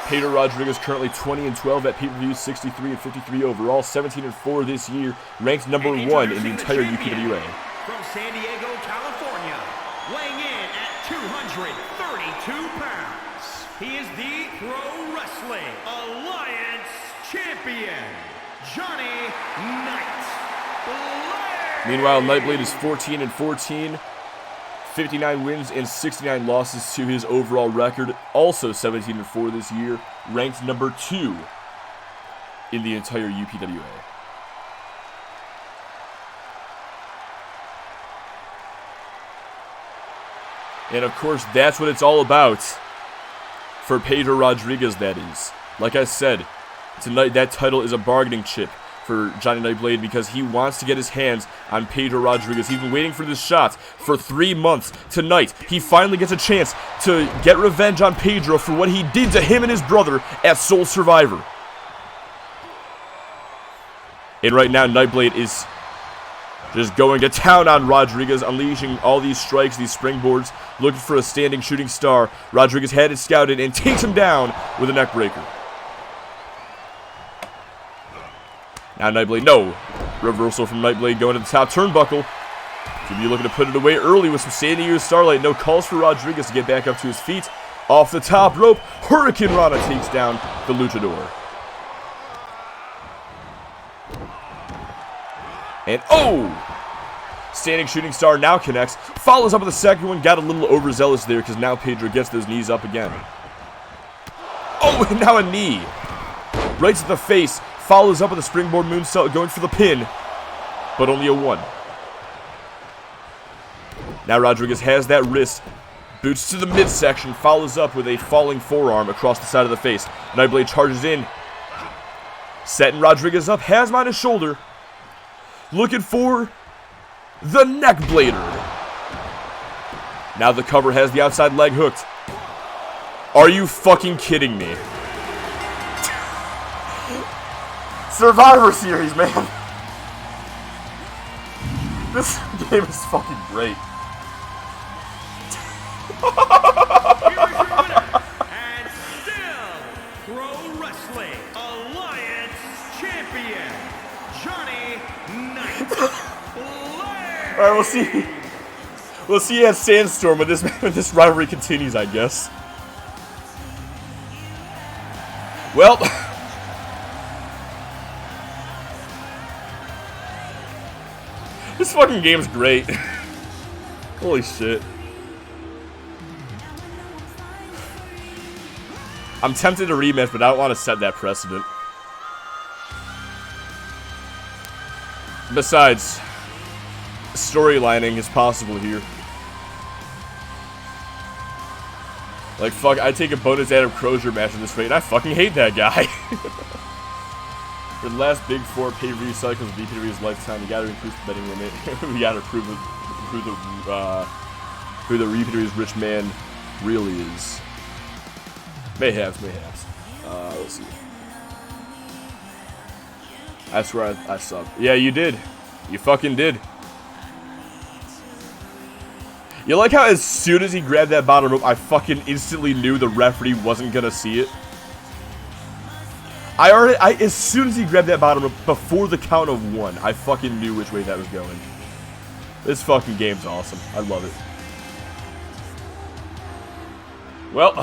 Pedro Rodriguez currently 20-12 at pay-per-views, 63-53 overall, 17-4 this year, ranked number 1 in the entire UPWA. From San Diego, California, weighing in at 232 pounds, he is the Pro Wrestling Alliance Champion, Johnny Nightblade. Meanwhile, Nightblade is 14-14, 59 wins and 69 losses to his overall record. Also 17-4 this year. Ranked number 2 in the entire UPWA. And of course, that's what it's all about for Pedro Rodriguez, that is. Like I said, tonight that title is a bargaining chip for Johnny Nightblade because he wants to get his hands on Pedro Rodriguez. He's been waiting for this shot for 3 months. Tonight, he finally gets a chance to get revenge on Pedro for what he did to him and his brother at Soul Survivor. And right now, Nightblade is just going to town on Rodriguez, unleashing all these strikes, these springboards, looking for a standing shooting star. Rodriguez had it scouted and takes him down with a neck breaker. Now Nightblade, no. Reversal from Nightblade going to the top turnbuckle. Could be looking to put it away early with some standing U Starlight. No calls for Rodriguez to get back up to his feet. Off the top rope, Hurricane Rana takes down the Luchador. And standing shooting star now connects. Follows up with the second one. Got a little overzealous there because now Pedro gets those knees up again. And now a knee. Right to the face. Follows up with a springboard moonsault going for the pin. But only a 1. Now Rodriguez has that wrist. Boots to the midsection. Follows up with a falling forearm across the side of the face. Nightblade charges in. Setting Rodriguez up. Has him on his shoulder. Looking for the neck blader. Now the cover has the outside leg hooked. Are you fucking kidding me? Survivor Series, man. This game is fucking great. Here is your winner, and still Pro Wrestling Alliance Champion, Johnny Nightblade. Alright, we'll see. We'll see at Sandstorm when this rivalry continues, I guess. Well, this fucking game's great. Holy shit. I'm tempted to rematch, but I don't want to set that precedent. Besides, storylining is possible here. Like, fuck, I'd take a bonus Adam Crozier match in this rate, and I fucking hate that guy. For the last big 4 pay-per-view cycles of BPW's lifetime, you gotta increase the betting limit. We gotta prove who the BPW's rich man really is. Mayhaps. Let's see. I swear I suck. Yeah, you did. You fucking did. You like how as soon as he grabbed that bottom rope, I fucking instantly knew the referee wasn't gonna see it? As soon as he grabbed that bottom rope, before the count of 1, I fucking knew which way that was going. This fucking game's awesome. I love it. Well,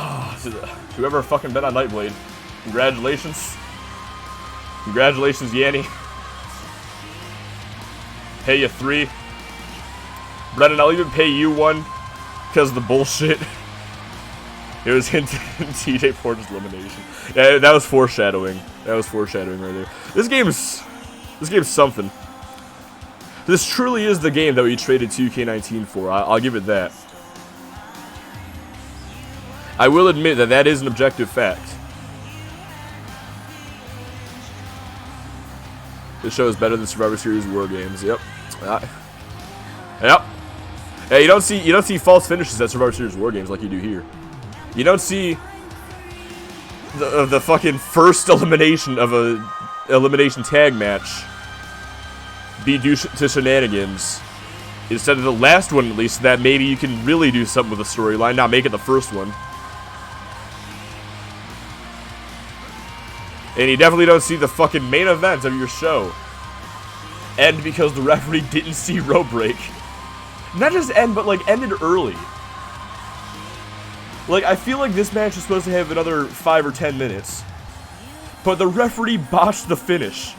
whoever fucking bet on Nightblade, congratulations. Congratulations, Yanni. Pay you 3. Brennan, I'll even pay you 1 because of the bullshit. It was hinted in TJ Porter's elimination. Yeah, that was foreshadowing. That was foreshadowing right there. This game's something. This truly is the game that we traded 2K19 for. I'll give it that. I will admit that is an objective fact. This show is better than Survivor Series War Games. Yep. Yep. Yeah, you don't see false finishes at Survivor Series War Games like you do here. You don't see the fucking first elimination of a elimination tag match be due to shenanigans instead of the last one, at least, that maybe you can really do something with the storyline, not make it the first one. And you definitely don't see the fucking main event of your show end because the referee didn't see rope break. Not just end, but like ended early. Like, I feel like this match is supposed to have another 5 or 10 minutes. But the referee botched the finish.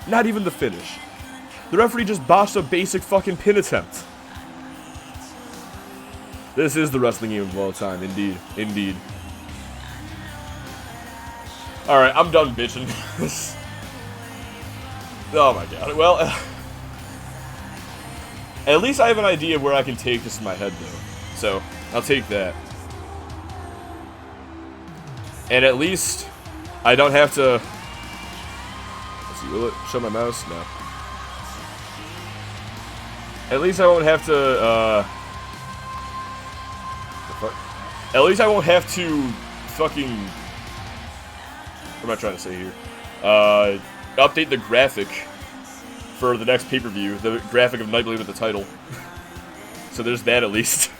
Not even the finish. The referee just botched a basic fucking pin attempt. This is the wrestling game of all time, indeed. Indeed. Alright, I'm done bitching. Oh my god. Well, at least I have an idea of where I can take this in my head, though. So, I'll take that. And at least I don't have to... Let's see, will it show my mouse? No. At least I won't have to, At least I won't have to fucking... What am I trying to say here? Update the graphic for the next pay-per-view. The graphic of Nightblade with the title. So there's that at least.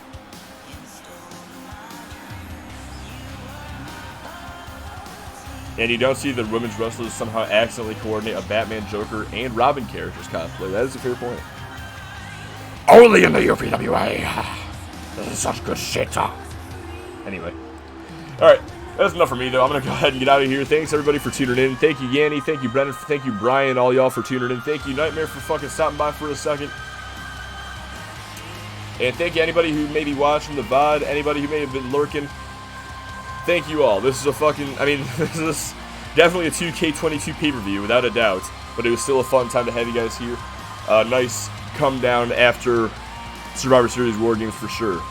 And you don't see the women's wrestlers somehow accidentally coordinate a Batman, Joker, and Robin characters cosplay. That is a fair point. Only in the UPWA. This is such good shit. Anyway. Alright. That's enough for me, though. I'm going to go ahead and get out of here. Thanks, everybody, for tuning in. Thank you, Yanni. Thank you, Brennan. Thank you, Brian. All y'all for tuning in. Thank you, Nightmare, for fucking stopping by for a second. And thank you, anybody who may be watching the VOD. Anybody who may have been lurking. Thank you all. This is a fucking... I mean, this is definitely a 2K22 pay-per-view, without a doubt. But it was still a fun time to have you guys here. Nice come down after Survivor Series War Games for sure.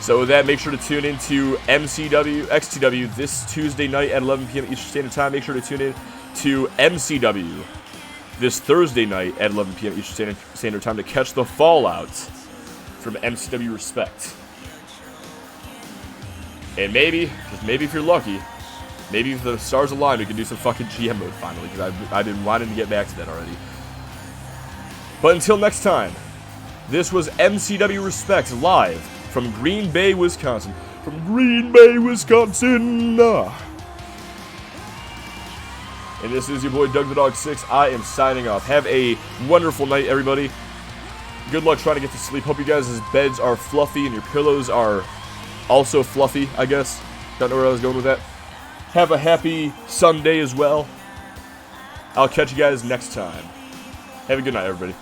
So with that, make sure to tune in to XTW this Tuesday night at 11 p.m. Eastern Standard Time. Make sure to tune in to MCW this Thursday night at 11 p.m. Eastern Standard Time to catch the fallout from MCW Respekt. And maybe, just maybe if you're lucky, maybe if the stars align, we can do some fucking GM mode finally, because I've been wanting to get back to that already. But until next time, this was MCW Respekt live from Green Bay, Wisconsin. From Green Bay, Wisconsin! And this is your boy, Doug the Dog 6. I am signing off. Have a wonderful night, everybody. Good luck trying to get to sleep. Hope you guys' beds are fluffy and your pillows are also fluffy, I guess. Don't know where I was going with that. Have a happy Sunday as well. I'll catch you guys next time. Have a good night, everybody.